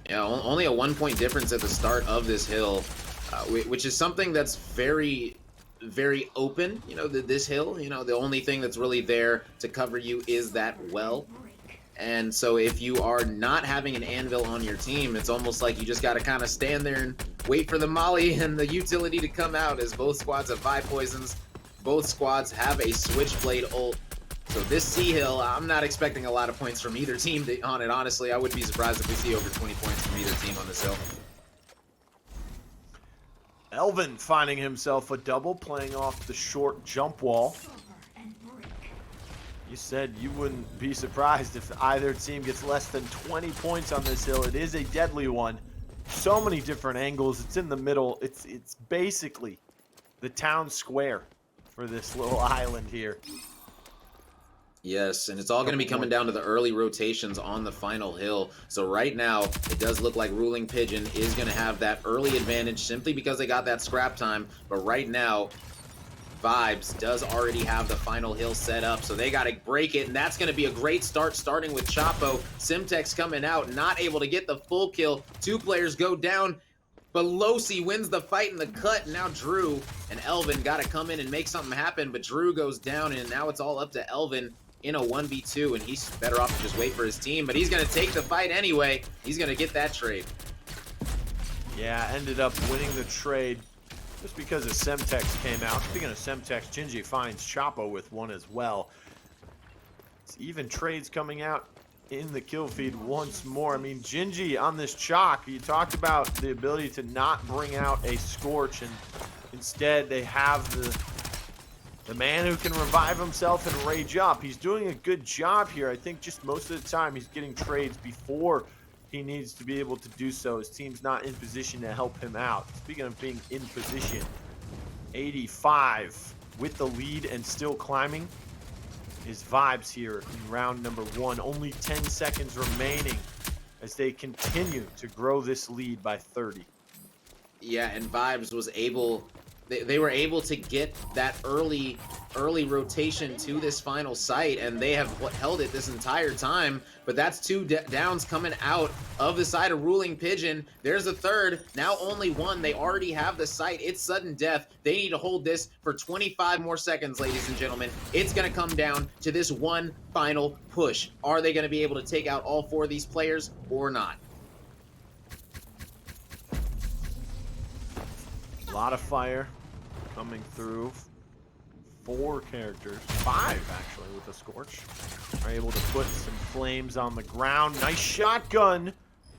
Yeah, only a 1 point difference at the start of this hill, which is something that's very, very open. This hill, the only thing that's really there to cover you is that well. And so if you are not having an anvil on your team, it's almost like you just got to kind of stand there and wait for the molly and the utility to come out, as both squads have vibe poisons. Both squads have a switchblade ult. So this C hill, I'm not expecting a lot of points from either team on it, honestly. I wouldn't be surprised if we see over 20 points from either team on this hill. Elvin finding himself a double, playing off the short jump wall. You said you wouldn't be surprised if either team gets less than 20 points on this hill. It is a deadly one. So many different angles. It's in the middle. It's basically the town square for this little island here. Yes, and it's all going to be coming down to the early rotations on the final hill. So right now, it does look like Ruling Pigeon is going to have that early advantage simply because they got that scrap time. But right now, Vibes does already have the final hill set up, so they got to break it, and that's going to be a great start, starting with Chapo. Simtex coming out, not able to get the full kill. 2 players go down, but Losi wins the fight in the cut. Now Drew and Elvin got to come in and make something happen, but Drew goes down, and now it's all up to Elvin in a 1v2, and he's better off to just wait for his team, but he's going to take the fight anyway. He's going to get that trade. Yeah, ended up winning the trade just because of Semtex came out. Speaking of Semtex, Gingy finds Chapo with one as well. It's even trades coming out in the kill feed once more. I mean, Gingy on this chalk, you talked about the ability to not bring out a Scorch, and instead they have the man who can revive himself and rage up. He's doing a good job here. I think just most of the time he's getting trades before he needs to be able to do so. His team's not in position to help him out. Speaking of being in position, 85 with the lead and still climbing is Vibes here in round number 1. Only 10 seconds remaining as they continue to grow this lead by 30. Yeah, and Vibes was able... They were able to get that early rotation to this final site, and they have held it this entire time. But that's 2 downs coming out of the side of Ruling Pigeon. There's a third, now only 1. They already have the site. It's sudden death. They need to hold this for 25 more seconds, ladies and gentlemen. It's going to come down to this one final push. Are they going to be able to take out all 4 of these players or not? A lot of fire coming through. 4 characters, 5 actually, with the Scorch, are able to put some flames on the ground. Nice shotgun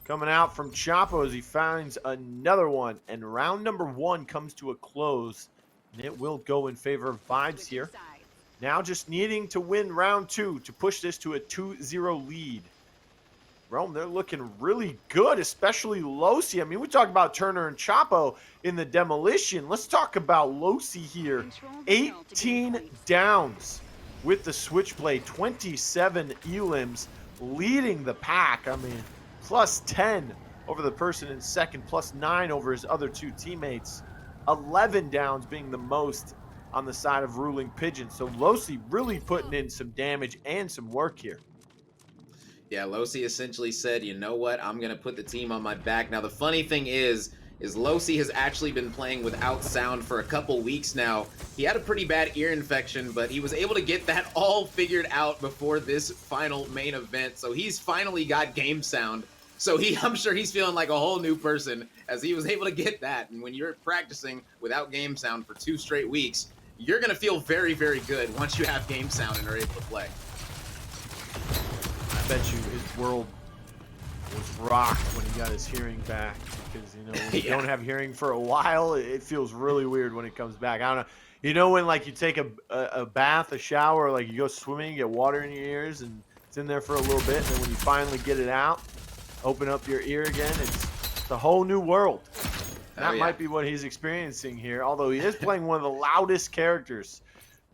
coming out from Chapo as he finds another one, and round number 1 comes to a close, and it will go in favor of Vibes here. Now just needing to win round 2 to push this to a 2-0 lead. Rome, they're looking really good, especially Losi. I mean, we talked about Turner and Chapo in the demolition. Let's talk about Losi here. 18 downs with the Switchblade, 27 elims. leading the pack. I mean, plus 10 over the person in second, plus 9 over his other two teammates. 11 downs being the most on the side of ruling Pigeon. So Losi really putting in some damage and some work here. Yeah, Losi essentially said, you know what, I'm going to put the team on my back. Now, the funny thing is Losi has actually been playing without sound for a couple weeks now. He had a pretty bad ear infection, but he was able to get that all figured out before this final main event. So he's finally got game sound. So I'm sure he's feeling like a whole new person as he was able to get that. And when you're practicing without game sound for 2 straight weeks, you're going to feel very, very good once you have game sound and are able to play. I bet you his world was rocked when he got his hearing back, because when you don't have hearing for a while, it feels really weird when it comes back. I don't know. When like you take a bath, a shower, like you go swimming, you get water in your ears, and it's in there for a little bit, and then when you finally get it out, open up your ear again, it's a whole new world. That might be what he's experiencing here, although he is playing one of the loudest characters,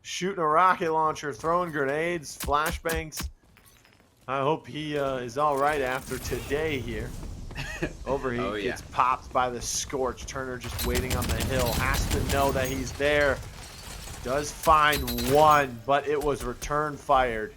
shooting a rocket launcher, throwing grenades, flashbangs. I hope he is all right after today here. Overheat gets popped by the Scorch. Turner just waiting on the hill. Has to know that he's there. Does find one, but it was return fired.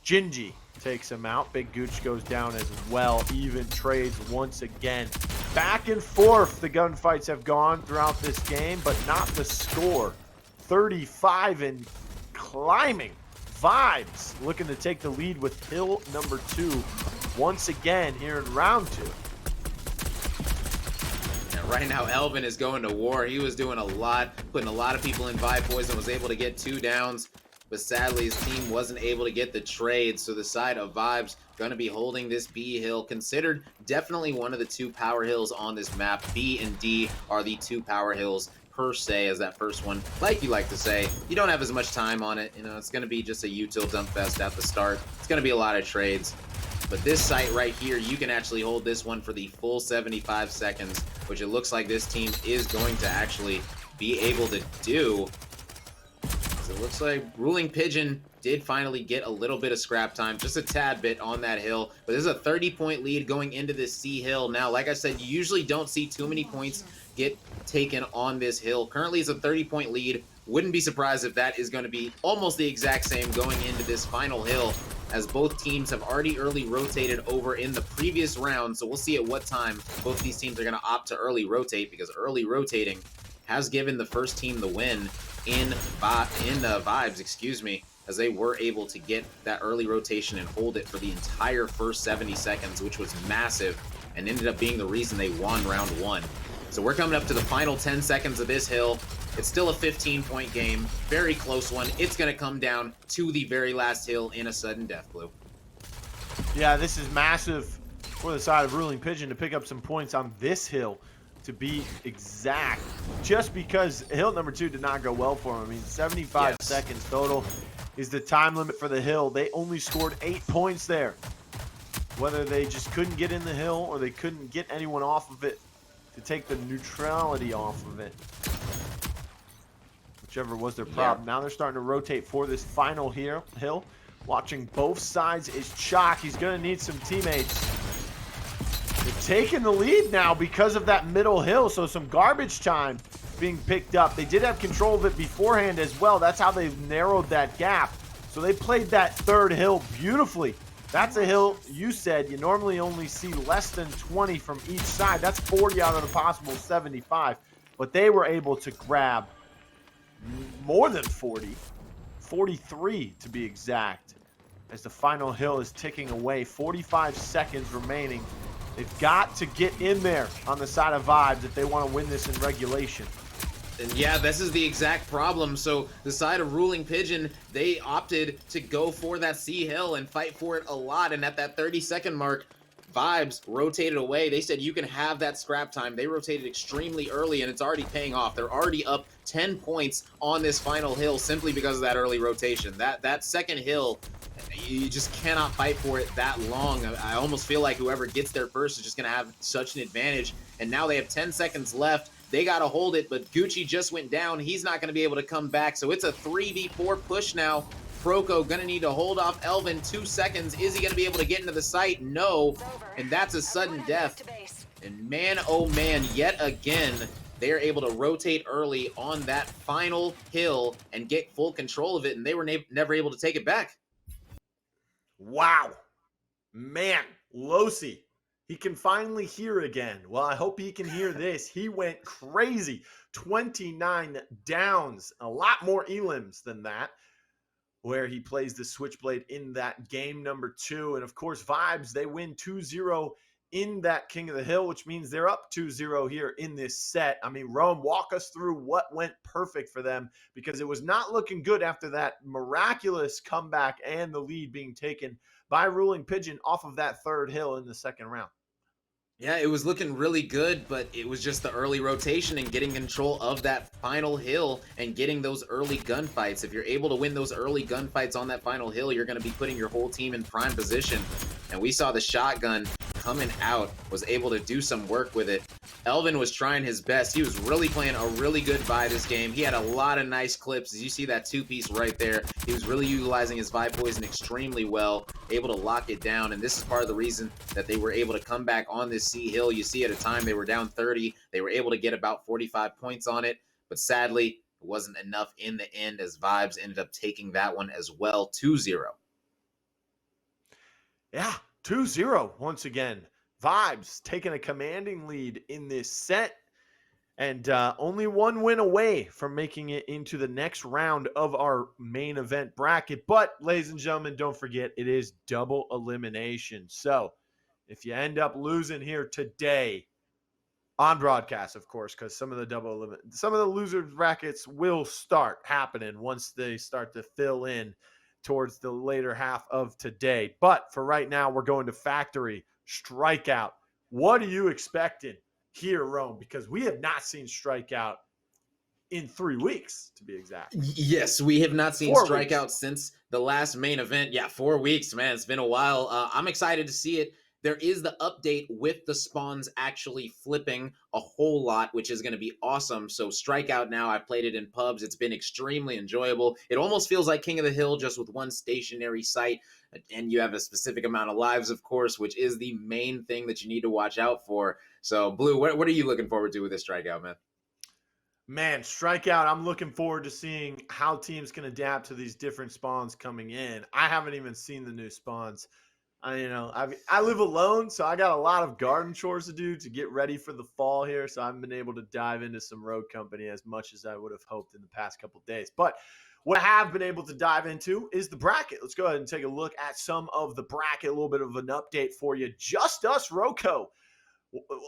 Gingy takes him out. Big Gooch goes down as well. Even trades once again. Back and forth the gunfights have gone throughout this game, but not the score. 35 and climbing. Vibes looking to take the lead with hill number 2 once again here in round 2. Yeah, right now Elvin is going to war. He was doing a lot, putting a lot of people in Vibe Poison, was able to get 2 downs, but sadly his team wasn't able to get the trade. So the side of Vibes going to be holding this B hill, considered definitely one of the 2 power hills on this map. B and D are the 2 power hills per se, as that first one, like you like to say, you don't have as much time on it. It's going to be just a util dump fest at the start. It's going to be a lot of trades, but this site right here, you can actually hold this one for the full 75 seconds, which it looks like this team is going to actually be able to do. So it looks like ruling Pigeon did finally get a little bit of scrap time, just a tad bit on that hill, but this is a 30-point lead going into this C hill. Now, like I said, you usually don't see too many points get taken on this hill. Currently, it's a 30-point lead. Wouldn't be surprised if that is going to be almost the exact same going into this final hill, as both teams have already early rotated over in the previous round. So we'll see at what time both these teams are going to opt to early rotate, because early rotating has given the first team the win in Vibes, as they were able to get that early rotation and hold it for the entire first 70 seconds, which was massive and ended up being the reason they won round 1. So we're coming up to the final 10 seconds of this hill. It's still a 15-point game, very close one. It's going to come down to the very last hill in a sudden death, Blue. Yeah, this is massive for the side of ruling Pigeon to pick up some points on this hill, to be exact, just because hill number 2 did not go well for him. I mean, 75 seconds total is the time limit for the hill. They only scored 8 points there. Whether they just couldn't get in the hill or they couldn't get anyone off of it to take the neutrality off of it, whichever was their problem. Now they're starting to rotate for this final hill. Watching both sides is Chalk. He's going to need some teammates. They're taking the lead now because of that middle hill, so some garbage time being picked up. They did have control of it beforehand as well. That's how they've narrowed that gap. So they played that third hill beautifully. That's a hill, you said, you normally only see less than 20 from each side. That's 40 out of the possible 75. But they were able to grab more than 40. 43 to be exact. As the final hill is ticking away. 45 seconds remaining. They've got to get in there on the side of Vibes if they want to win this in regulation. And yeah, this is the exact problem. So the side of ruling Pigeon, they opted to go for that C hill and fight for it a lot. And at that 30-second mark, Vibes rotated away. They said you can have that scrap time. They rotated extremely early, and it's already paying off. They're already up 10 points on this final hill simply because of that early rotation. That second hill, you just cannot fight for it that long. I almost feel like whoever gets there first is just going to have such an advantage. And now they have 10 seconds left. They got to hold it, but Gucci just went down. He's not going to be able to come back. So it's a 3v4 push now Proco gonna need to hold off Elvin 2 seconds. Is he gonna be able to get into the site? No. And that's a sudden death. And man, oh man, yet again, they're able to rotate early on that final hill and get full control of it, and they were never able to take it back. Wow. Man, Losi, he can finally hear again. Well, I hope he can hear this. He went crazy. 29 downs, a lot more elims than that, where he plays the Switchblade in that game number 2. And of course, Vibes, they win 2-0 in that King of the Hill, which means they're up 2-0 here in this set. I mean, Rome, walk us through what went perfect for them, because it was not looking good after that miraculous comeback and the lead being taken by Ruling Pigeon off of that third hill in the second round. Yeah, it was looking really good, but it was just the early rotation and getting control of that final hill and getting those early gunfights. If you're able to win those early gunfights on that final hill, you're going to be putting your whole team in prime position. And we saw the shotgun coming out, was able to do some work with it. Elvin was trying his best. He was really playing a really good Vi this game. He had a lot of nice clips. As you see that 2-piece right there, he was really utilizing his Vi poison extremely well, able to lock it down. And this is part of the reason that they were able to come back on this C hill. You see at a time they were down 30. They were able to get about 45 points on it. But sadly, it wasn't enough in the end, as Vibes ended up taking that one as well, 2-0. Yeah, 2-0 once again. Vibes taking a commanding lead in this set, and only one win away from making it into the next round of our main event bracket. But, ladies and gentlemen, don't forget, it is double elimination. So, if you end up losing here today, on broadcast, of course, because some of the loser brackets will start happening once they start to fill in towards the later half of today. But for right now, we're going to Factory Strikeout. What are you expecting here, Rome? Because we have not seen Strikeout in 3 weeks, to be exact. Yes, we have not seen 4 Strikeout weeks. since the last main event. Yeah, 4 weeks, man. It's been a while. I'm excited to see it. There is the update with the spawns actually flipping a whole lot, which is going to be awesome. So Strikeout now, I played it in pubs. It's been extremely enjoyable. It almost feels like King of the Hill, just with one stationary site. And you have a specific amount of lives, of course, which is the main thing that you need to watch out for. So, Blue, what are you looking forward to with this Strikeout, man? Man, Strikeout, I'm looking forward to seeing how teams can adapt to these different spawns coming in. I haven't even seen the new spawns. I live alone, so I got a lot of garden chores to do to get ready for the fall here. So I haven't been able to dive into some road company as much as I would have hoped in the past couple of days. But what I have been able to dive into is the bracket. Let's go ahead and take a look at some of the bracket, a little bit of an update for you. Just Us Roco.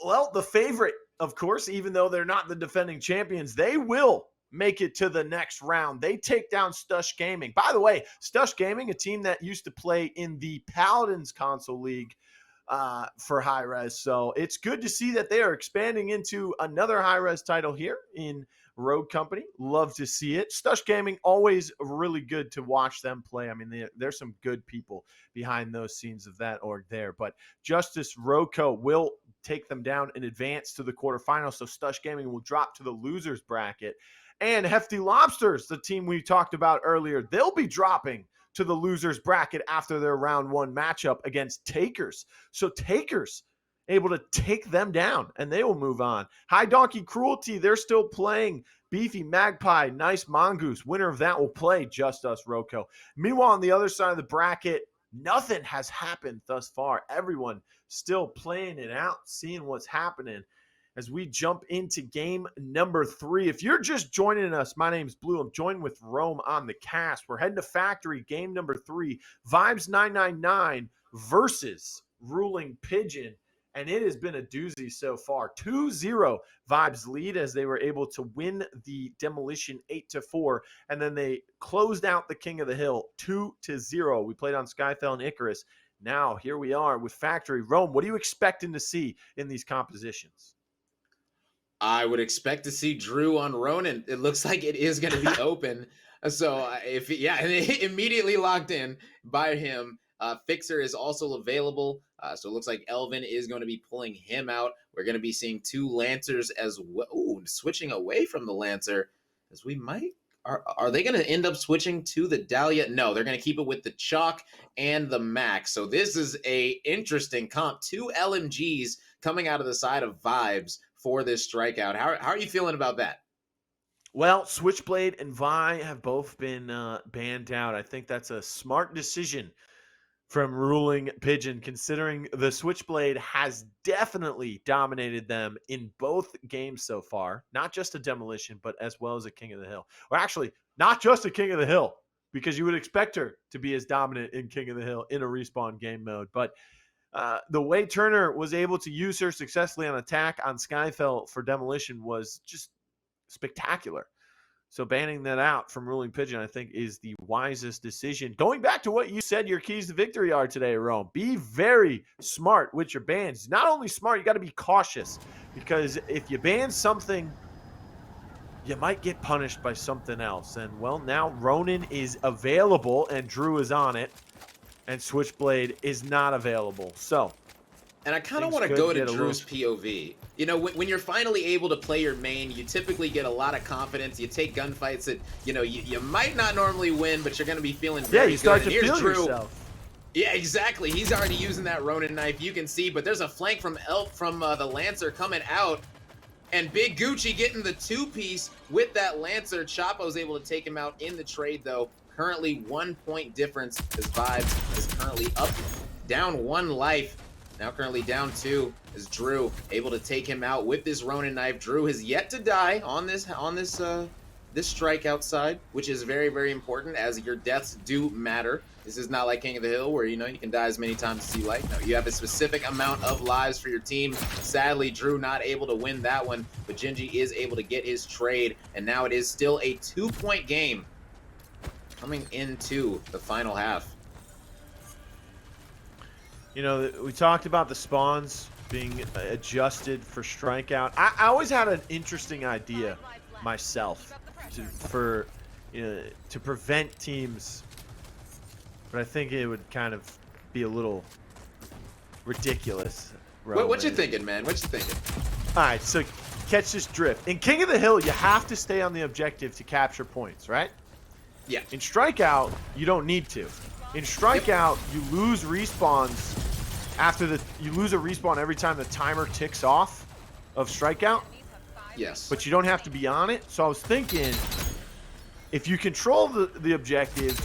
Well, the favorite, of course, even though they're not the defending champions, they will make it to the next round. They take down Stush Gaming. By the way, Stush Gaming, a team that used to play in the Paladins console league for high res. So it's good to see that they are expanding into another high res title here in Road Company. Love to see it. Stush Gaming, always really good to watch them play. I mean, there's some good people behind those scenes of that org there. But Justice Roco will take them down in advance to the quarterfinals. So Stush Gaming will drop to the losers bracket. And Hefty Lobsters, the team we talked about earlier, they'll be dropping to the losers bracket after their round 1 matchup against Takers. So Takers able to take them down, and they will move on. High Donkey Cruelty, they're still playing. Beefy Magpie, Nice Mongoose, winner of that will play Just Us Roco. Meanwhile, on the other side of the bracket, nothing has happened thus far. Everyone still playing it out, seeing what's happening as we jump into game number 3. If you're just joining us, my name's Blue. I'm joined with Rome on the cast. We're heading to Factory, game number 3. Vibes999 versus Ruling Pigeon. And it has been a doozy so far. 2-0 Vibes lead as they were able to win the demolition 8-4. And then they closed out the King of the Hill 2-0. We played on Skyfell and Icarus. Now, here we are with Factory. Rome, what are you expecting to see in these compositions? I would expect to see Drew on Ronin. It looks like it is going to be open. So immediately locked in by him. Fixer is also available. So it looks like Elvin is going to be pulling him out. We're going to be seeing 2 Lancers as well. Ooh, switching away from the Lancer, as we might Are they going to end up switching to the Dahlia? No, they're going to keep it with the Chalk and the Mac. So this is a interesting comp. 2 LMGs coming out of the side of Vibes for this strikeout. How are you feeling about that? Well, Switchblade and Vi have both been banned out. I think that's a smart decision from ruling Pigeon, considering the Switchblade has definitely dominated them in both games so far. Not just a Demolition, but as well as a King of the Hill. Or actually, not just a King of the Hill, because you would expect her to be as dominant in King of the Hill in a respawn game mode. But the way Turner was able to use her successfully on attack on Skyfell for Demolition was just spectacular. So banning that out from ruling Pigeon, I think, is the wisest decision. Going back to what you said your keys to victory are today, Rome. Be very smart with your bans. Not only smart, you got to be cautious. Because if you ban something, you might get punished by something else. And, well, now Ronin is available and Drew is on it. And Switchblade is not available. So, and I kind of want to go to Drew's POV. You know, when you're finally able to play your main, you typically get a lot of confidence. You take gunfights that, you know, you might not normally win, but you're going to be feeling very good. Yeah, you start to feel yourself. Yeah, exactly. He's already using that Ronin knife. You can see, but there's a flank from the Lancer coming out. And Big Gucci getting the 2-piece with that Lancer. Chapo's able to take him out in the trade, though. Currently 1 point difference as Vibes is currently up, down 1 life. Now currently down 2 is Drew able to take him out with this Ronin knife. Drew has yet to die on this strikeout side, which is very, very important, as your deaths do matter. This is not like King of the Hill where, you know, you can die as many times as you like. No, you have a specific amount of lives for your team. Sadly, Drew not able to win that one, but Gingy is able to get his trade, and now it is still a 2-point game coming into the final half. You know, we talked about the spawns being adjusted for strikeout. I always had an interesting idea myself to prevent teams, but I think it would kind of be a little ridiculous. What you thinking, man? What you thinking? All right, so catch this drift. In King of the Hill, you have to stay on the objective to capture points, right? Yeah. In Strikeout, you don't need to. In Strikeout, you lose respawns you lose a respawn every time the timer ticks off of Strikeout. Yes. But you don't have to be on it. So I was thinking, if you control the objective,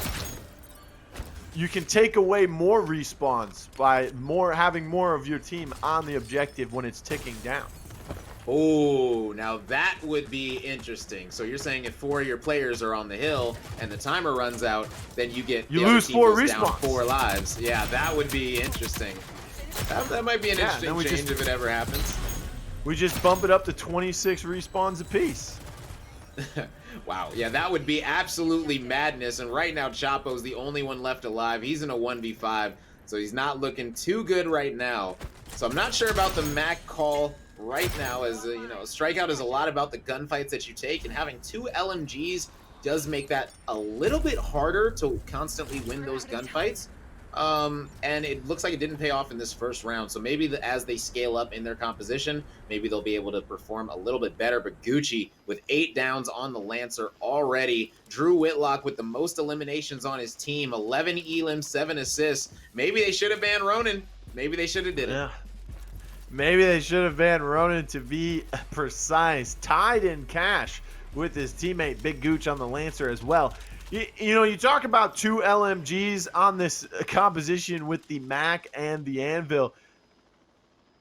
you can take away more respawns by having more of your team on the objective when it's ticking down. Oh, now that would be interesting. So you're saying if 4 of your players are on the hill and the timer runs out, then you lose 4 respawns. Down 4 lives. Yeah, that would be interesting. That might be an interesting change if it ever happens. We just bump it up to 26 respawns apiece. Wow, yeah, that would be absolutely madness. And right now, Chapo's the only one left alive. He's in a 1v5, so he's not looking too good right now. So I'm not sure about the Mac call right now, as you know, Strikeout is a lot about the gunfights that you take, and having 2 LMGs does make that a little bit harder to constantly win those gunfights. And it looks like it didn't pay off in this first round. So maybe as they scale up in their composition, maybe they'll be able to perform a little bit better. But Gucci with 8 downs on the Lancer already. Drew Whitlock with the most eliminations on his team, 11 elims, 7 assists. Maybe they should have banned Ronin. Maybe they should have did it. Maybe they should have banned Ronin, to be precise. Tied in cash with his teammate Big Gooch on the Lancer as well. You know, you talk about 2 LMGs on this composition with the Mac and the Anvil.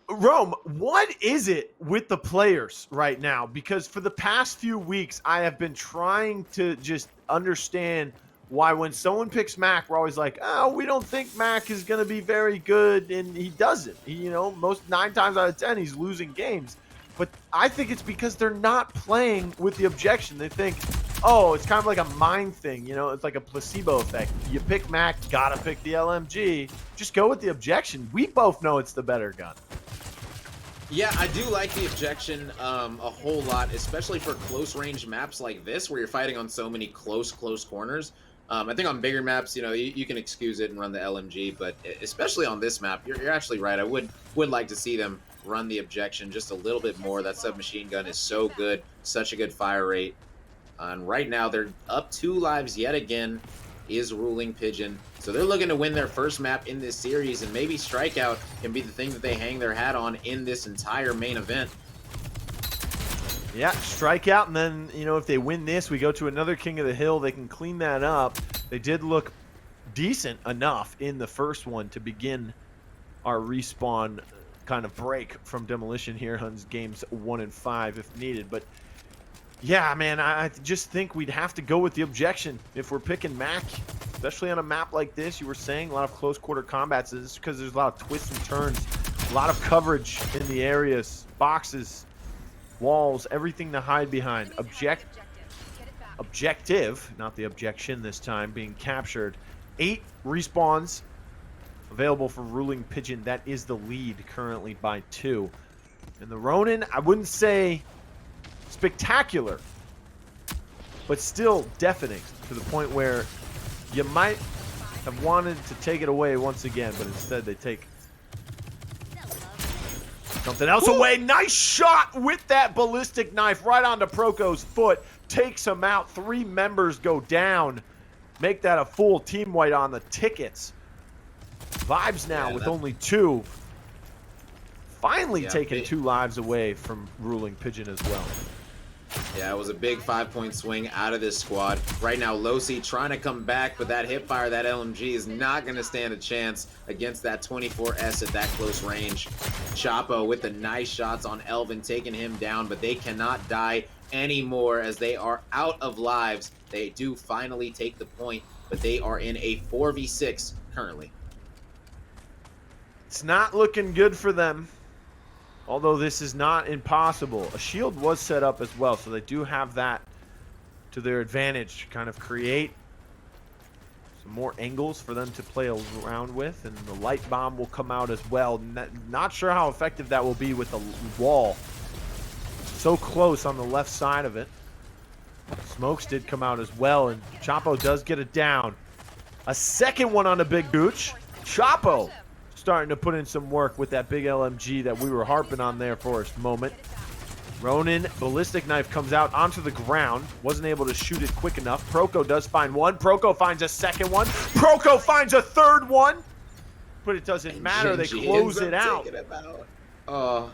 Rome, what is it with the players right now? Because for the past few weeks, I have been trying to just understand why when someone picks Mac, we're always like, oh, we don't think Mac is going to be very good, and he doesn't. You know, 9 times out of 10, he's losing games. But I think it's because they're not playing with the objection. They think, oh, it's kind of like a mind thing. You know, it's like a placebo effect. You pick Mac, gotta pick the LMG. Just go with the objection. We both know it's the better gun. Yeah, I do like the objection a whole lot, especially for close range maps like this, where you're fighting on so many close corners. I think on bigger maps, you know, you can excuse it and run the LMG, but especially on this map, you're actually right. I would like to see them run the objection just a little bit more. That submachine gun is so good, such a good fire rate. And right now, they're up 2 lives yet again, is Ruling Pigeon. So they're looking to win their first map in this series, and maybe Strikeout can be the thing that they hang their hat on in this entire main event. Yeah, Strikeout, and then, you know, if they win this, we go to another King of the Hill. They can clean that up. They did look decent enough in the first one to begin our respawn kind of break from Demolition here on games 1 and 5 if needed. But yeah, man, I just think we'd have to go with the objection if we're picking Mac, especially on a map like this. You were saying a lot of close quarter combats. This is because there's a lot of twists and turns, a lot of coverage in the areas, boxes, walls, everything to hide behind. Objective, not the objection this time, being captured. 8 respawns available for Ruling Pigeon. That is the lead currently by 2. And the Ronin, I wouldn't say spectacular, but still deafening to the point where you might have wanted to take it away once again, but instead they take something else away. Nice shot with that ballistic knife right onto Proco's foot. Takes him out. 3 members go down. Make that a full team white on the tickets. Vibes now with only 2. Finally taking 2 lives away from Ruling Pigeon as well. Yeah, it was a big 5-point swing out of this squad. Right now, Losi trying to come back, but that hip fire, that LMG is not going to stand a chance against that 24S at that close range. Chapo with the nice shots on Elvin, taking him down, but they cannot die anymore as they are out of lives. They do finally take the point, but they are in a 4v6 currently. It's not looking good for them. Although this is not impossible. A shield was set up as well, so they do have that to their advantage to kind of create some more angles for them to play around with, and the light bomb will come out as well. Not sure how effective that will be with the wall. So close on the left side of it. Smokes did come out as well, and Chapo does get it down. A second one on the Big Gooch. Chapo starting to put in some work with that big LMG that we were harping on there for a moment. Ronin, ballistic knife comes out onto the ground. Wasn't able to shoot it quick enough. Proco does find one. Proco finds a second one. Proco finds a third one. But it doesn't matter. They close it out. Oh,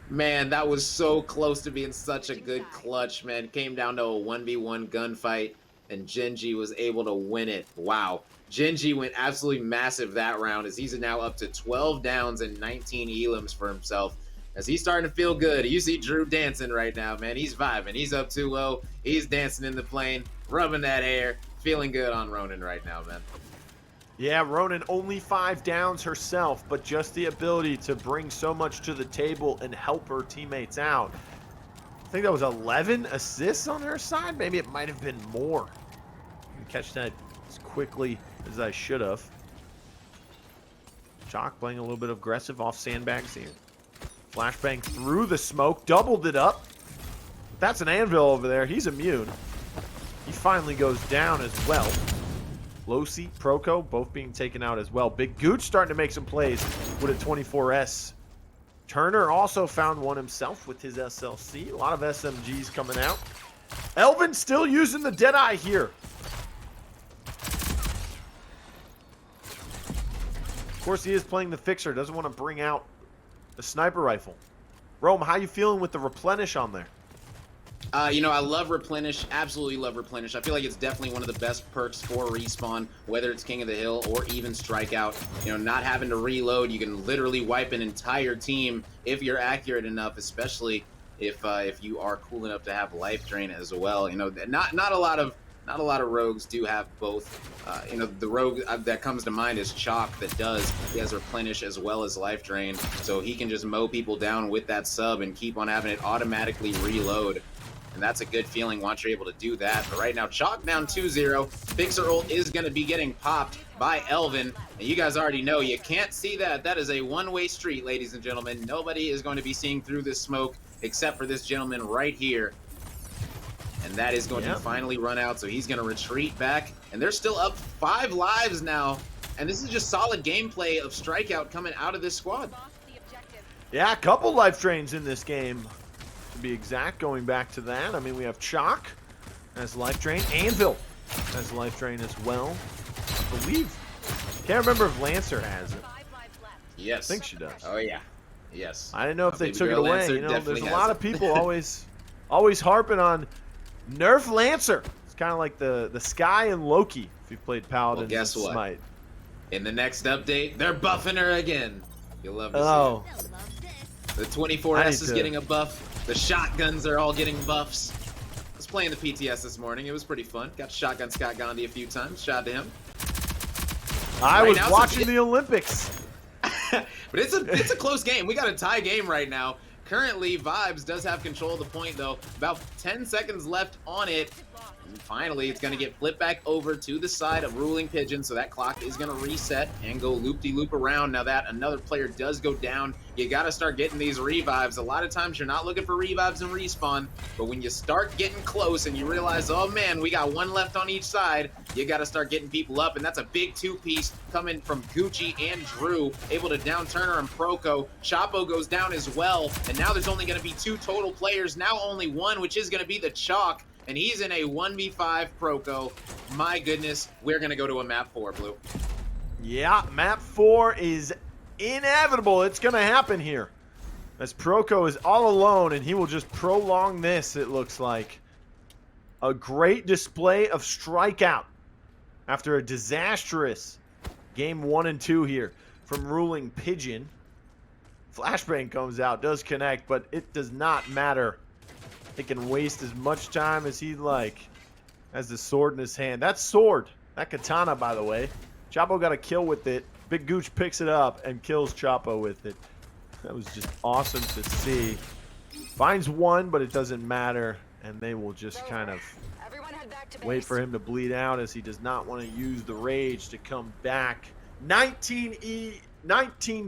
man, that was so close to being such a good clutch, man. Came down to a 1v1 gunfight, and Genji was able to win it. Wow. Genji went absolutely massive that round as he's now up to 12 downs and 19 elims for himself. As he's starting to feel good. You see Drew dancing right now, man. He's vibing. He's up too low. He's dancing in the plane, rubbing that hair, feeling good on Ronin right now, man. Yeah, Ronin only 5 downs herself, but just the ability to bring so much to the table and help her teammates out. I think that was 11 assists on her side. Maybe it might have been more. Didn't catch that as quickly as I should have. Chalk playing a little bit aggressive off sandbags here. Flashbang through the smoke, doubled it up. That's an anvil over there. He's immune. He finally goes down as well. Losi, Proco, both being taken out as well. Big Gooch starting to make some plays with a 24S. Turner also found one himself with his SLC. A lot of SMGs coming out. Elvin still using the Deadeye here. Of course, he is playing the fixer. Doesn't want to bring out the sniper rifle. Rome, how you feeling with the replenish on there? You know, I love Replenish. Absolutely love Replenish. I feel like it's definitely one of the best perks for Respawn, whether it's King of the Hill or even Strikeout. You know, not having to reload. You can literally wipe an entire team if you're accurate enough, especially if you are cool enough to have life drain as well. You know, not a lot of rogues do have both. You know, the rogue that comes to mind is Chalk that does. He has Replenish as well as life drain, so he can just mow people down with that sub and keep on having it automatically reload. And that's a good feeling once you're able to do that. But right now, Chalk down 2-0. Fixer ult is going to be getting popped by Elvin. And you guys already know you can't see that. That is a one-way street, ladies and gentlemen. Nobody is going to be seeing through this smoke except for this gentleman right here. And that is going to finally run out. So he's going to retreat back. And they're still up 5 lives now. And this is just solid gameplay of Strikeout coming out of this squad. Yeah, a couple life drains in this game. To be exact, going back to that, I mean, we have Chalk has life drain. Anvil has life drain as well. I believe. Can't remember if Lancer has it. Yes. I think she does. Oh, yeah. Yes. I didn't know if they Baby took it girl away. Lancer You know, there's definitely a has lot it. of people always harping on nerf Lancer. It's kind of like the Sky and Loki if you've played Paladins Well, guess and what? Smite. In the next update, they're buffing her again. You'll love to Oh, see it. The 24S is getting a buff. The shotguns are all getting buffs. I was playing the PTS this morning. It was pretty fun. Got shotgun Scott Gandhi a few times. Shout out to him. I was watching the Olympics. But it's a close game. We got a tie game right now. Currently, Vibes does have control of the point, though. About 10 seconds left on it. And finally, it's going to get flipped back over to the side of Ruling Pigeon, so that clock is going to reset and go loop-de-loop around. Now that another player does go down, you got to start getting these revives. A lot of times, you're not looking for revives and respawn, but when you start getting close and you realize, oh man, we got one left on each side, you got to start getting people up, and that's a big two-piece coming from Gucci and Drew, able to down Turner and Proco. Chapo goes down as well, and now there's only going to be 2 total players, now only 1, which is going to be the Chalk, and he's in a 1v5 Proco. My goodness, we're going to go to a map 4, Blue. Yeah, map 4 is inevitable. It's going to happen here. As Proco is all alone, and he will just prolong this, it looks like. A great display of strikeout after a disastrous game 1 and 2 here from Ruling Pigeon. Flashbang comes out, does connect, but it does not matter. He can waste as much time as he'd like. Has the sword in his hand. That sword, that katana, by the way. Chapo got a kill with it. Big Gooch picks it up and kills Chapo with it. That was just awesome to see. Finds one, but it doesn't matter. And they will just kind of wait for him to bleed out as he does not want to use the rage to come back. 19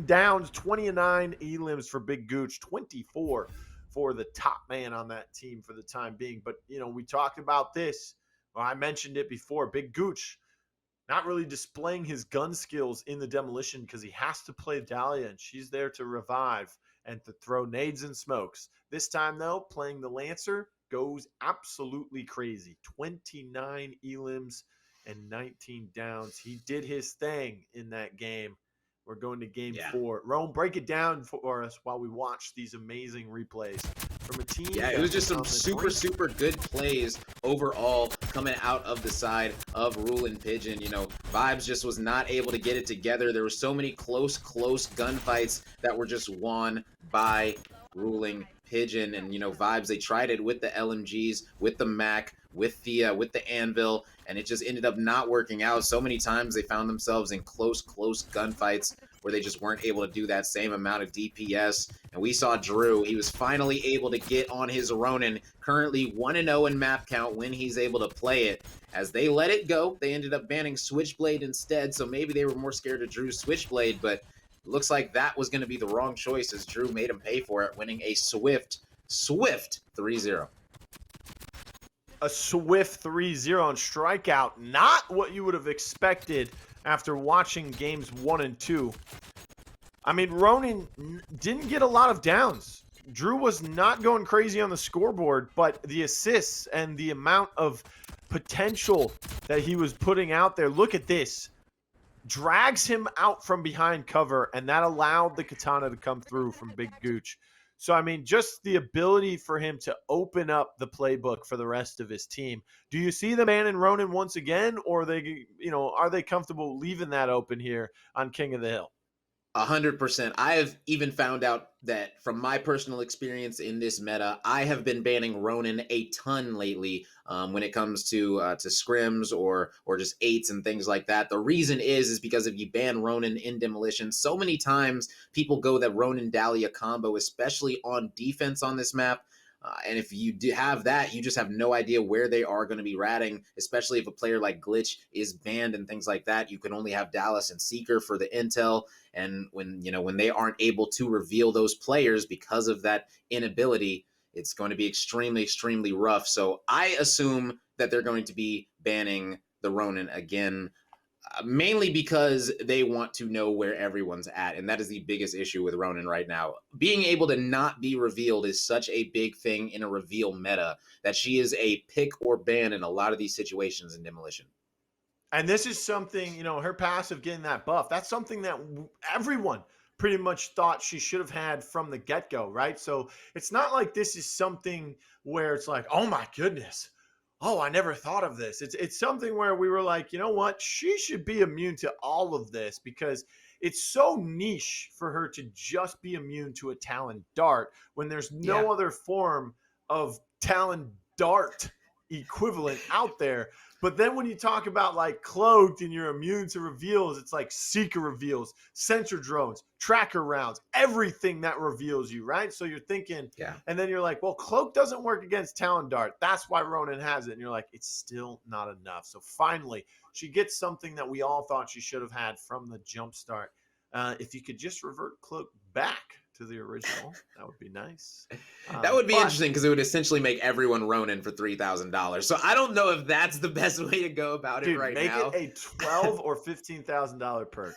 downs, 29 elims for Big Gooch, 24 for the top man on that team for the time being. But, you know, we talked about this. Well, I mentioned it before. Big Gooch not really displaying his gun skills in the demolition because he has to play Dahlia, and she's there to revive and to throw nades and smokes. This time, though, playing the Lancer goes absolutely crazy. 29 elims and 19 downs. He did his thing in that game. We're going to game 4. Rome, break it down for us while we watch these amazing replays from a team. Yeah, it was just some super good plays overall coming out of the side of Ruling Pigeon. You know, Vibes just was not able to get it together. There were so many close gunfights that were just won by Ruling Pigeon. And, you know, Vibes, they tried it with the LMGs, with the Mac, with the Anvil, and it just ended up not working out. So many times they found themselves in close gunfights where they just weren't able to do that same amount of DPS. And we saw Drew, he was finally able to get on his Ronin, currently 1-0 in map count when he's able to play it. As they let it go, they ended up banning Switchblade instead, so maybe they were more scared of Drew's Switchblade, but it looks like that was going to be the wrong choice as Drew made him pay for it, winning a swift 3-0. A swift 3-0 on strikeout. Not what you would have expected after watching games 1 and 2. I mean, Ronin didn't get a lot of downs. Drew was not going crazy on the scoreboard, but the assists and the amount of potential that he was putting out there. Look at this. Drags him out from behind cover, and that allowed the katana to come through from Big Gooch. So, I mean, just the ability for him to open up the playbook for the rest of his team. Do you see the man in Ronin once again, or are they comfortable leaving that open here on King of the Hill? 100%. I have even found out that from my personal experience in this meta, I have been banning Ronin a ton lately when it comes to scrims or just 8s and things like that. The reason is because if you ban Ronin in Demolition, so many times people go that Ronin Dahlia combo, especially on defense on this map. And if you do have that, you just have no idea where they are going to be ratting, especially if a player like Glitch is banned and things like that. You can only have Dallas and Seeker for the intel. And when they aren't able to reveal those players because of that inability, it's going to be extremely rough. So I assume that they're going to be banning the Ronin again. Mainly because they want to know where everyone's at. And that is the biggest issue with Ronan right now. Being able to not be revealed is such a big thing in a reveal meta that she is a pick or ban in a lot of these situations in Demolition. And this is something, her passive getting that buff, that's something that everyone pretty much thought she should have had from the get-go, right? So it's not like this is something where it's like, oh my goodness, oh, I never thought of this. It's something where we were like, you know what? She should be immune to all of this because it's so niche for her to just be immune to a Talon Dart when there's no other form of Talon Dart equivalent out there. But then when you talk about like cloaked and you're immune to reveals, it's like seeker reveals, sensor drones, tracker rounds, everything that reveals you, right? So you're thinking, and then you're like, well, cloak doesn't work against Talon Dart. That's why Ronan has it. And you're like, it's still not enough. So finally, she gets something that we all thought she should have had from the jump start. If you could just revert cloak back to the original, that would be nice. That would be interesting because it would essentially make everyone Ronin for $3,000. So I don't know if that's the best way to go about it right now. Make it a $12,000 or $15,000 perk.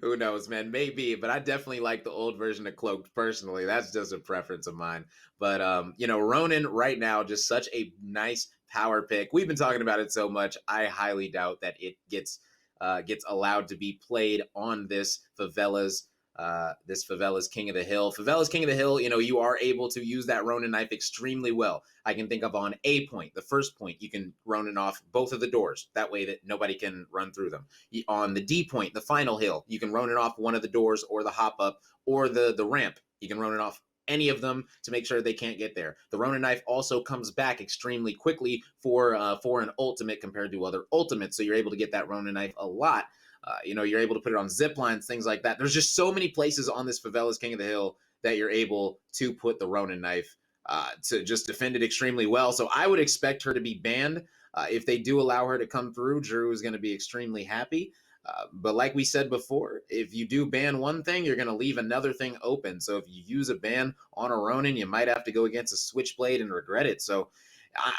Who knows, man? Maybe, but I definitely like the old version of Cloaked personally. That's just a preference of mine. But Ronin right now, just such a nice power pick. We've been talking about it so much. I highly doubt that it gets allowed to be played on this Favela's King of the Hill. Favela's King of the Hill, you are able to use that Ronin knife extremely well. I can think of on A point, the first point, you can Ronin off both of the doors. That way that nobody can run through them. On the D point, the final hill, you can Ronin off one of the doors or the hop up or the ramp. You can Ronin off any of them to make sure they can't get there. The Ronin knife also comes back extremely quickly for an ultimate compared to other ultimates. So you're able to get that Ronin knife a lot. You're able to put it on zip lines, things like that. There's just so many places on this Favela's King of the Hill that you're able to put the Ronin knife to just defend it extremely well. So I would expect her to be banned. If they do allow her to come through, Drew is going to be extremely happy. But like we said before, if you do ban one thing, you're going to leave another thing open. So if you use a ban on a Ronin, you might have to go against a Switchblade and regret it. So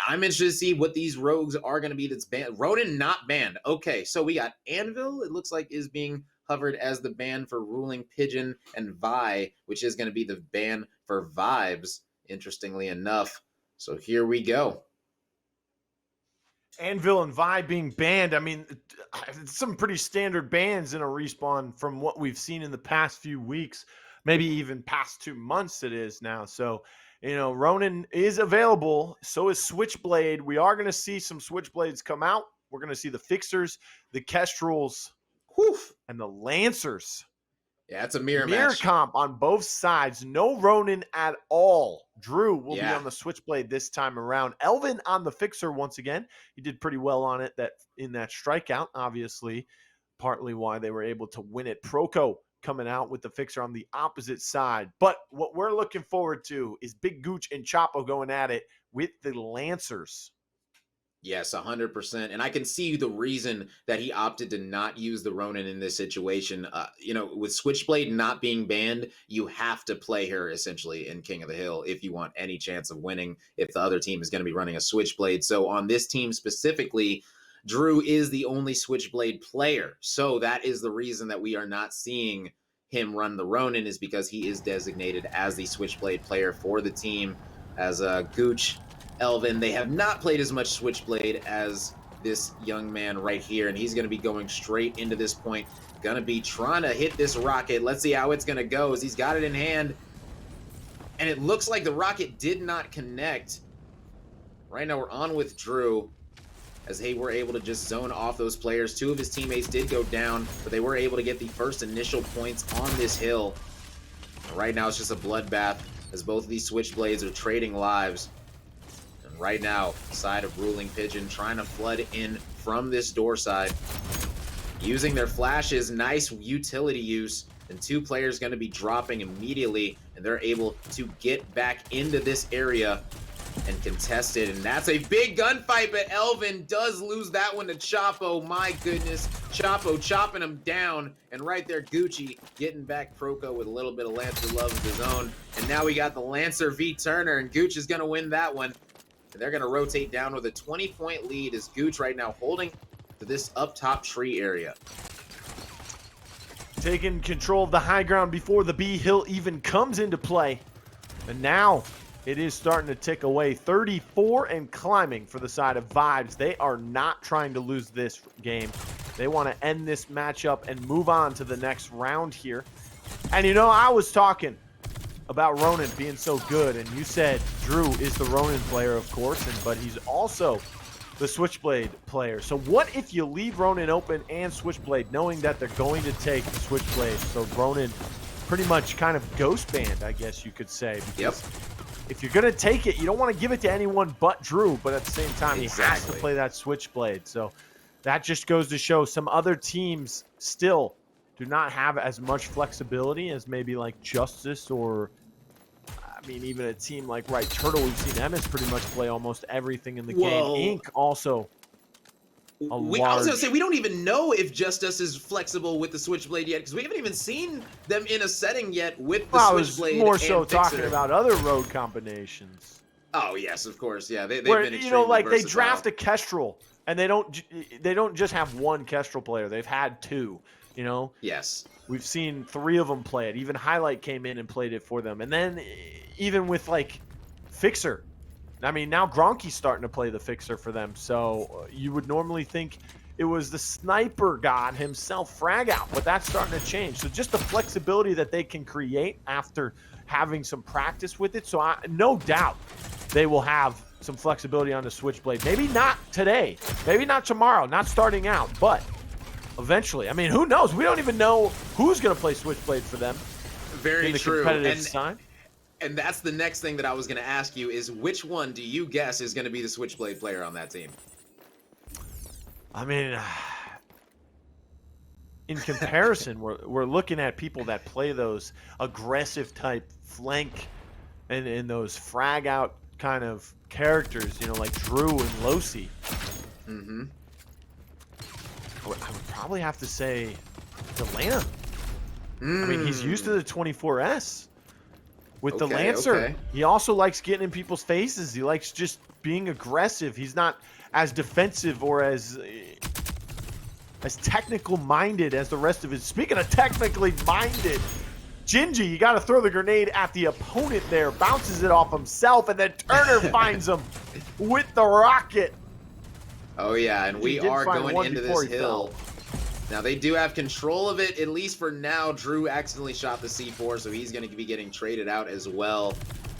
I'm interested to see what these rogues are going to be that's banned. Ronin not banned. Okay, so we got Anvil, it looks like, is being hovered as the ban for ruling Pigeon, and Vi, which is going to be the ban for Vibes, interestingly enough. So here we go. Anvil and Vi being banned. I mean, it's some pretty standard bans in a respawn from what we've seen in the past few weeks, maybe even past 2 months it is now. So, Ronin is available. So is Switchblade. We are going to see some Switchblades come out. We're going to see the Fixers, the Kestrels, and the Lancers. Yeah, it's a mirror match. Comp on both sides. No Ronin at all. Drew will be on the Switchblade this time around. Elvin on the Fixer once again. He did pretty well on it in that strikeout, obviously, partly why they were able to win it. Roco coming out with the Fixer on the opposite side. But what we're looking forward to is Big Gooch and Chapo going at it with the Lancers. Yes, 100%. And I can see the reason that he opted to not use the Ronin in this situation. With Switchblade not being banned, you have to play her essentially in King of the Hill if you want any chance of winning, if the other team is going to be running a Switchblade. So on this team specifically, Drew is the only Switchblade player. So that is the reason that we are not seeing him run the Ronin, is because he is designated as the Switchblade player for the team. As Gooch, Elvin, they have not played as much Switchblade as this young man right here, and he's going to be going straight into this point, going to be trying to hit this rocket. Let's see how it's going to go as he's got it in hand, and it looks like the rocket did not connect. Right now we're on with Drew as they were able to just zone off those players. 2 of his teammates did go down, but they were able to get the first initial points on this hill. Right now it's just a bloodbath as both of these Switchblades are trading lives. Right now, side of ruling Pigeon trying to flood in from this door side. Using their flashes, nice utility use. And 2 players going to be dropping immediately, and they're able to get back into this area and contest it. And that's a big gunfight, but Elvin does lose that one to Chapo. My goodness, Chapo chopping him down. And right there, Gucci getting back Roco with a little bit of Lancer love of his own. And now we got the Lancer v Turner, and Gooch is going to win that one. And they're going to rotate down with a 20-point lead as Gooch right now holding to this up top tree area. Taking control of the high ground before the B hill even comes into play. And now it is starting to tick away. 34 and climbing for the side of Vibes. They are not trying to lose this game. They want to end this matchup and move on to the next round here. And you know, I was talking about Ronan being so good, and you said Drew is the Ronan player, of course, but he's also the Switchblade player. So what if you leave Ronan open and Switchblade, knowing that they're going to take Switchblade? So Ronan pretty much kind of ghost banned, I guess you could say. Because if you're going to take it, you don't want to give it to anyone but Drew, but at the same time, he has to play that Switchblade. So that just goes to show some other teams still do not have as much flexibility as maybe like Justice, or I mean, even a team like Right Turtle. We've seen MS pretty much play almost everything in the game. Inc. also I was going to say, we don't even know if Justice is flexible with the Switchblade yet, because we haven't even seen them in a setting yet with the Switchblade. I was more so talking about other road combinations. Oh, yes, of course. Yeah, they've where, been extremely you know, like versatile. they draft a Kestrel, and they don't just have one Kestrel player. They've had two, you know? Yes. We've seen 3 of them play it. Even Highlight came in and played it for them. And then even with, like, Fixer. I mean, now Gronky's starting to play the Fixer for them. So you would normally think it was the sniper god himself, Frag Out. But that's starting to change. So just the flexibility that they can create after having some practice with it. So no doubt they will have some flexibility on the Switchblade. Maybe not today. Maybe not tomorrow. Not starting out. But eventually. I mean, who knows? We don't even know who's going to play Switchblade for them. Very true. Competitive side. And that's the next thing that I was going to ask you is, which one do you guess is going to be the Switchblade player on that team? I mean, in comparison, we're looking at people that play those aggressive type flank and those frag out kind of characters, you know, like Drew and Losi. Mm-hmm. I would probably have to say the Lamb. I mean, he's used to the 24S. With the Lancer, he also likes getting in people's faces. He likes just being aggressive. He's not as defensive or as technical minded as the rest of his. Speaking of technically minded, Gingy, you got to throw the grenade at the opponent there. Bounces it off himself, and then Turner finds him with the rocket. Oh, yeah, and we are going into this hill. Now, they do have control of it, at least for now. Drew accidentally shot the C4, so he's going to be getting traded out as well.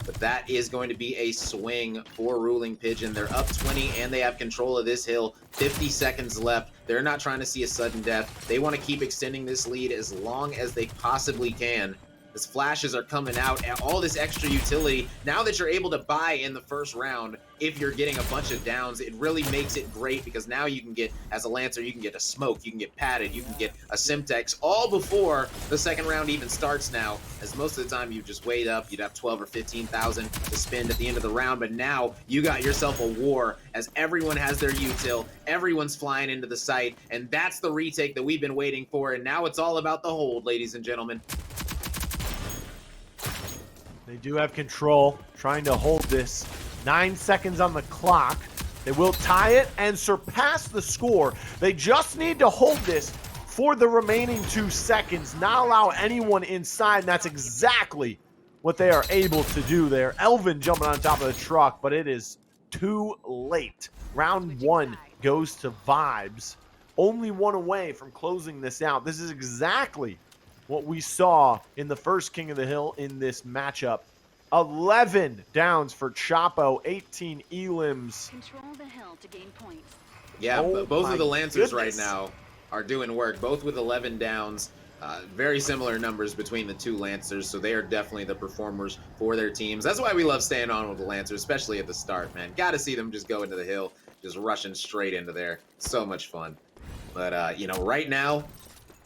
But that is going to be a swing for Ruling Pigeon. They're up 20, and they have control of this hill. 50 seconds left. They're not trying to see a sudden death. They want to keep extending this lead as long as they possibly can. As flashes are coming out, and all this extra utility, now that you're able to buy in the first round, if you're getting a bunch of downs, it really makes it great, because now you can get, as a Lancer, you can get a smoke, you can get padded, you can get a Simtex, all before the second round even starts now, as most of the time you just wait up, you'd have 12 or 15,000 to spend at the end of the round, but now you got yourself a war, as everyone has their util, everyone's flying into the site, and that's the retake that we've been waiting for, and now it's all about the hold, ladies and gentlemen. They do have control, trying to hold this. 9 seconds on the clock. They will tie it and surpass the score. They just need to hold this for the remaining 2 seconds, not allow anyone inside, and that's exactly what they are able to do there. Elvin jumping on top of the truck, but it is too late. Round 1 goes to Vibes. Only one away from closing this out. This is exactly what we saw in the first King of the Hill in this matchup. 11 downs for Chapo, 18 elims. Control the hill to gain points. Yeah, both of the Lancers right now are doing work, both with 11 downs. Very similar numbers between the two Lancers, so they are definitely the performers for their teams. That's why we love staying on with the Lancers, especially at the start, man. Got to see them just go into the hill, just rushing straight into there. So much fun. But, you know, right now,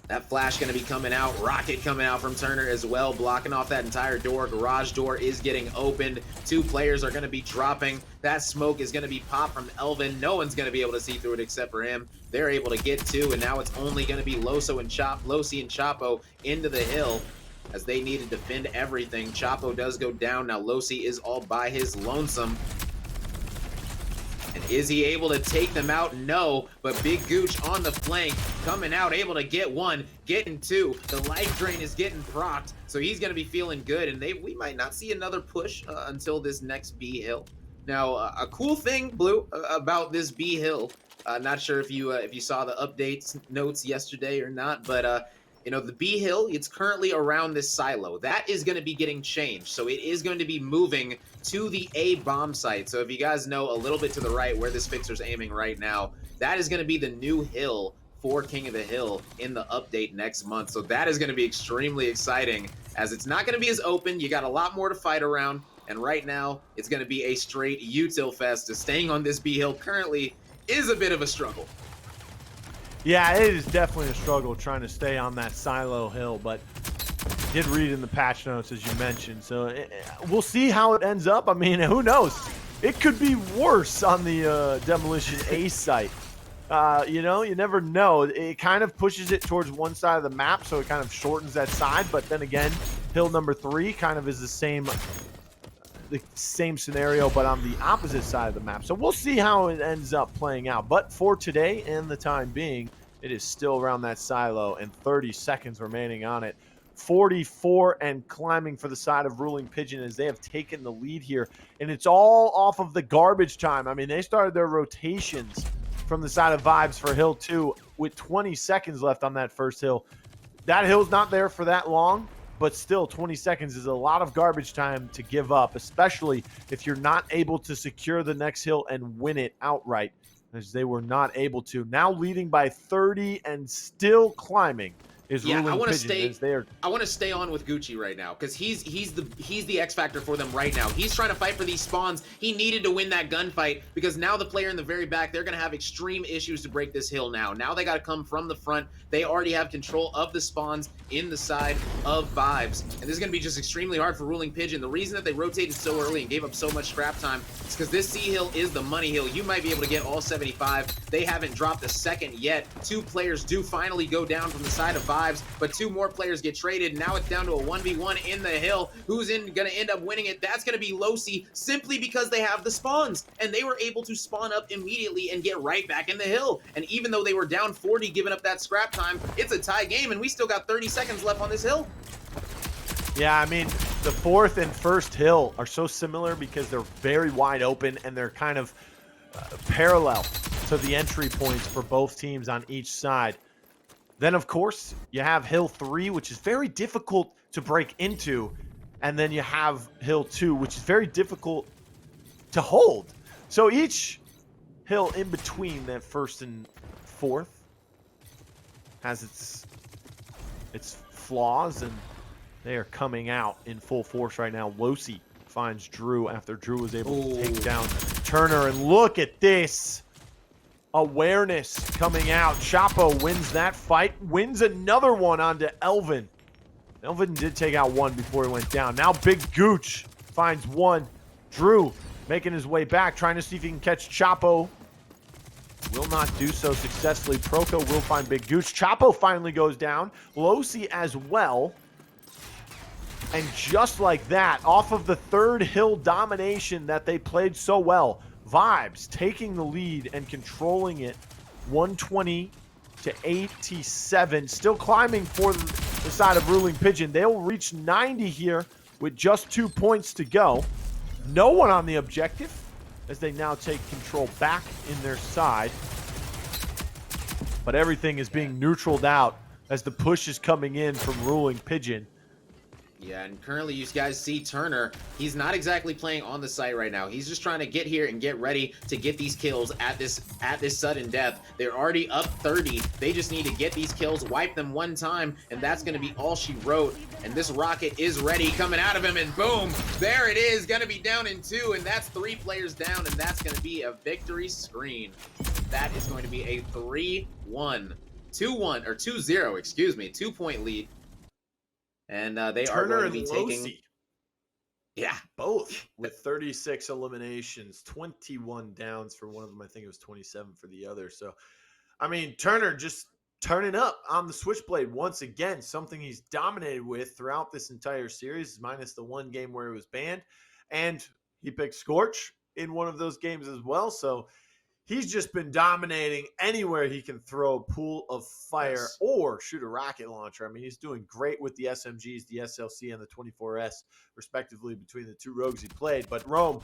that flash going to be coming out. Rocket coming out from Turner as well, blocking off that entire door. Garage door is getting opened. 2 players are going to be dropping. That smoke is going to be popped from Elvin. No one's going to be able to see through it except for him. They're able to get 2, and now it's only going to be Losi and Chapo into the hill as they need to defend everything. Chapo does go down. Now Losi is all by his lonesome. And Is he able to take them out? No, but Big Gooch on the flank, coming out, able to get one, getting two. The life drain is getting procced, so he's going to be feeling good, and we might not see another push until this next B hill. Now, a cool thing, Blue, about this B hill, not sure if you saw the updates notes yesterday or not, but the B hill, it's currently around this silo. That is going to be getting changed. So it is going to be moving to the A bomb site. So if you guys know a little bit to the right where this fixer's aiming right now, that is going to be the new hill for King of the Hill in the update next month. So that is going to be extremely exciting, as it's not going to be as open. You got a lot more to fight around. And right now, it's going to be a straight util fest. Just staying on this B hill currently is a bit of a struggle. Yeah, it is definitely a struggle trying to stay on that silo hill, but did read in the patch notes, as you mentioned. So we'll see how it ends up. I mean, who knows? It could be worse on the Demolition A site. You never know. It kind of pushes it towards one side of the map, so it kind of shortens that side. But then again, hill number 3 kind of is the same scenario, but on the opposite side of the map. So we'll see how it ends up playing out. But for today and the time being, it is still around that silo and 30 seconds remaining on it. 44 and climbing for the side of Ruling Pigeon as they have taken the lead here. And it's all off of the garbage time. I mean, they started their rotations from the side of Vibes for Hill 2 with 20 seconds left on that first hill. That hill's not there for that long, but still 20 seconds is a lot of garbage time to give up, especially if you're not able to secure the next hill and win it outright, as they were not able to. Now leading by 30 and still climbing is Ruling Pigeon. I want to stay on with Gucci right now, because he's the X factor for them right now. He's trying to fight for these spawns. He needed to win that gunfight, because now the player in the very back, they're going to have extreme issues to break this hill now. Now they got to come from the front. They already have control of the spawns in the side of Vibes, and this is going to be just extremely hard for Ruling Pigeon. The reason that they rotated so early and gave up so much scrap time is because this C hill is the money hill. You might be able to get all 75. They haven't dropped a second yet. 2 players do finally go down from the side of Vibes, but 2 more players get traded. Now it's down to a 1v1 in the hill. Who's going to end up winning it? That's going to be Losi, simply because they have the spawns, and they were able to spawn up immediately and get right back in the hill. And even though they were down 40, giving up that scrap time, it's a tie game, and we still got 30 seconds left on this hill. Yeah, I mean, the 4th and 1st hill are so similar because they're very wide open and they're kind of parallel to the entry points for both teams on each side. Then, of course, you have Hill 3, which is very difficult to break into. And then you have Hill 2, which is very difficult to hold. So each hill in between that 1st and 4th has its flaws, and they are coming out in full force right now. Losi finds Drew after Drew was able to take down Turner. And look at this awareness coming out. Chapo wins that fight, wins another one onto Elvin. Elvin did take out one before he went down. Now Big Gooch finds one. Drew making his way back, trying to see if he can catch Chapo. Will not do so successfully. Proco will find Big Gooch. Chapo finally goes down. Losi as well. And just like that, off of the 3rd hill domination that they played so well, Vibes taking the lead and controlling it, 120 to 87. Still climbing for the side of Ruling Pigeon. They'll reach 90 here with just 2 points to go. No one on the objective as they now take control back in their side. But everything is being neutraled out as the push is coming in from Ruling Pigeon. Yeah, and currently you guys see Turner, he's not exactly playing on the site right now. He's just trying to get here and get ready to get these kills at this sudden death. They're already up 30. They just need to get these kills, wipe them one time, and that's going to be all she wrote. And this rocket is ready, coming out of him, and boom, there it is, going to be down in 2, and that's 3 players down, and that's going to be a victory screen. That is going to be a 3-1, 2-1, or 2-0, excuse me, 2-point lead. And they Turner are going to be taking... Losi. Yeah. Both with 36 eliminations, 21 downs for one of them. I think it was 27 for the other. So, I mean, Turner just turning up on the Switchblade once again, something he's dominated with throughout this entire series, minus the one game where he was banned. And he picked Scorch in one of those games as well. So, he's just been dominating anywhere he can throw a pool of fire or shoot a rocket launcher. I mean, he's doing great with the SMGs, the SLC, and the 24S, respectively, between the two rogues he played. But Rome,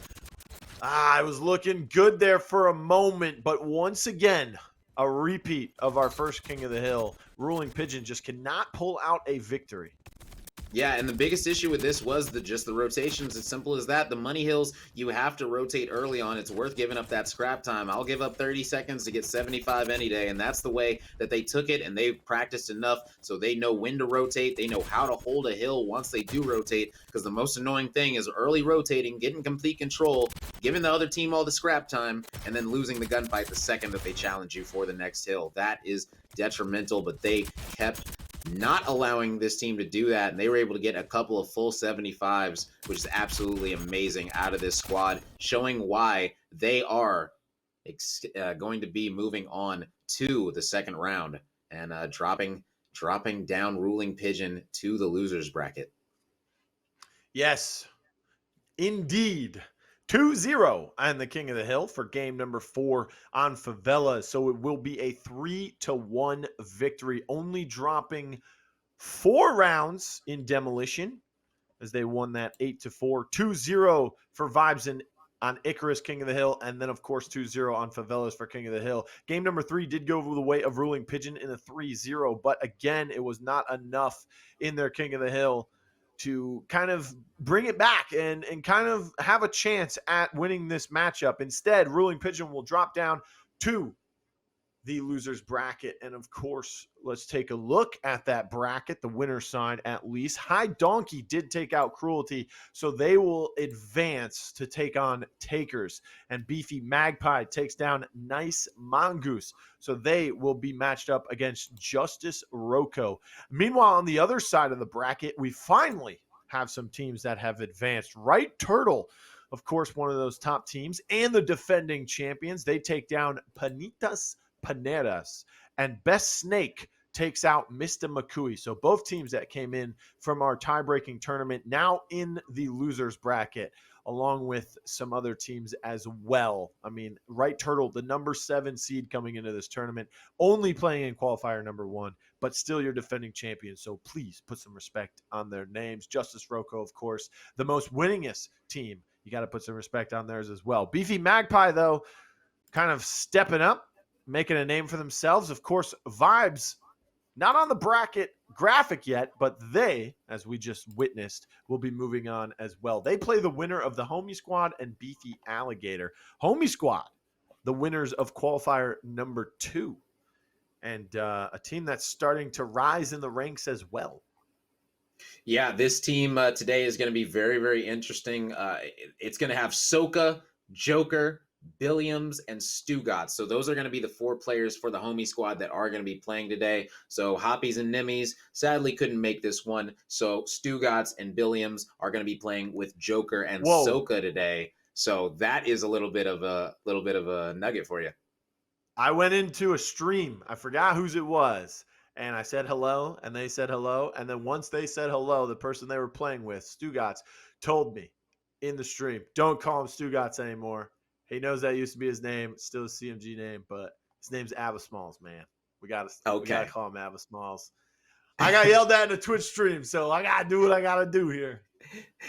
I was looking good there for a moment, but once again, a repeat of our first King of the Hill. Ruling Pigeon just cannot pull out a victory. Yeah, and the biggest issue with this was just the rotations. As simple as that. The money hills, you have to rotate early on. It's worth giving up that scrap time. I'll give up 30 seconds to get 75 any day, and that's the way that they took it, and they've practiced enough so they know when to rotate. They know how to hold a hill once they do rotate, because the most annoying thing is early rotating, getting complete control, giving the other team all the scrap time, and then losing the gunfight the second that they challenge you for the next hill. That is detrimental, but they kept not allowing this team to do that, and they were able to get a couple of full 75s, which is absolutely amazing out of this squad, showing why they are going to be moving on to the second round and dropping down Ruling Pigeon to the losers bracket. Yes, indeed. 2-0 and the King of the Hill for game number 4 on Favela. So it will be a 3-1 victory, only dropping 4 rounds in demolition as they won that 8-4. 2-0 for Vibes on Icarus, King of the Hill, and then, of course, 2-0 on Favelas for King of the Hill. Game number 3 did go the way of Ruling Pigeon in a 3-0, but again, it was not enough in their King of the Hill to kind of bring it back and kind of have a chance at winning this matchup. Instead, Ruling Pigeon will drop down to the losers bracket. And of course, let's take a look at that bracket, the winner side at least. High Donkey did take out Cruelty, so they will advance to take on Takers. And Beefy Magpie takes down Nice Mongoose, so they will be matched up against Justice Roco. Meanwhile, on the other side of the bracket, we finally have some teams that have advanced. Right Turtle, of course, one of those top teams, and the defending champions. They take down Panitas Paneras, and Best Snake takes out Mr. McCooey. So both teams that came in from our tie-breaking tournament now in the losers bracket, along with some other teams as well. I mean, Right Turtle, the number 7 seed coming into this tournament, only playing in qualifier number 1, but still your defending champion. So please put some respect on their names. Justice Roco, of course, the most winningest team. You got to put some respect on theirs as well. Beefy Magpie, though, kind of stepping up, making a name for themselves. Of course, Vibes, not on the bracket graphic yet, but they, as we just witnessed, will be moving on as well. They play the winner of the Homie Squad and Beefy Alligator. Homie Squad, the winners of qualifier number 2, and a team that's starting to rise in the ranks as well. Yeah, this team today is going to be very, very interesting. It's going to have Soka, Joker, Billiams, and Stugatz. So those are going to be the 4 players for the Homie Squad that are going to be playing today. So Hoppies and Nimmies sadly couldn't make this one. So Stugatz and Billiams are going to be playing with Joker and Soka today. So that is a little bit of a nugget for you. I went into a stream. I forgot whose it was. And I said hello, and they said hello. And then once they said hello, the person they were playing with, Stugatz, told me in the stream, don't call him Stugatz anymore. He knows that used to be his name. It's still a CMG name, but his name's Ava Smalls, man. We gotta call him Ava Smalls. I got yelled at in a Twitch stream, so I gotta do what I gotta do here.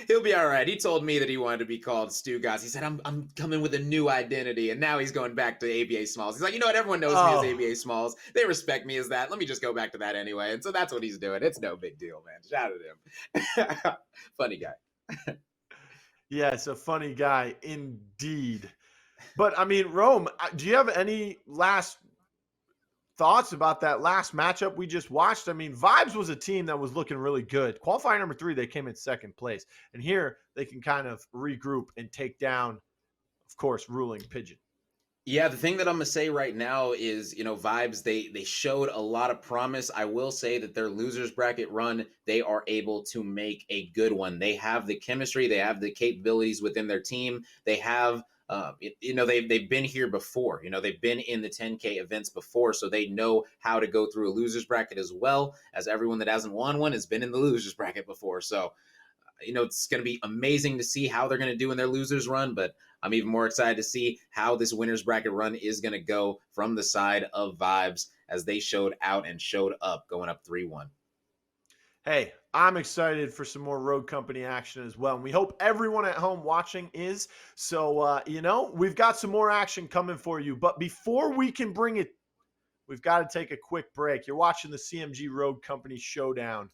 He'll be all right. He told me that he wanted to be called Stugatz. He said, I'm coming with a new identity, and now he's going back to ABA Smalls. He's like, you know what? Everyone knows me as ABA Smalls. They respect me as that. Let me just go back to that anyway. And so that's what he's doing. It's no big deal, man. Shout at him. Funny guy. Yes, a funny guy indeed. But, I mean, Rome, do you have any last thoughts about that last matchup we just watched? I mean, Vibes was a team that was looking really good. Qualifier number 3, they came in second place. And here they can kind of regroup and take down, of course, Ruling Pigeon. Yeah, the thing that I'm going to say right now is, Vibes, they showed a lot of promise. I will say that their losers bracket run, they are able to make a good one. They have the chemistry. They have the capabilities within their team. They have they've been here before. They've been in the 10K events before, so they know how to go through a losers bracket as well as everyone that hasn't won one has been in the losers bracket before. So, It's going to be amazing to see how they're going to do in their losers run, but I'm even more excited to see how this winners bracket run is going to go from the side of Vibes, as they showed out and showed up going up 3-1. Hey, I'm excited for some more Road Company action as well. And we hope everyone at home watching is. So, we've got some more action coming for you. But before we can bring it, we've got to take a quick break. You're watching the CMG Road Company Showdown.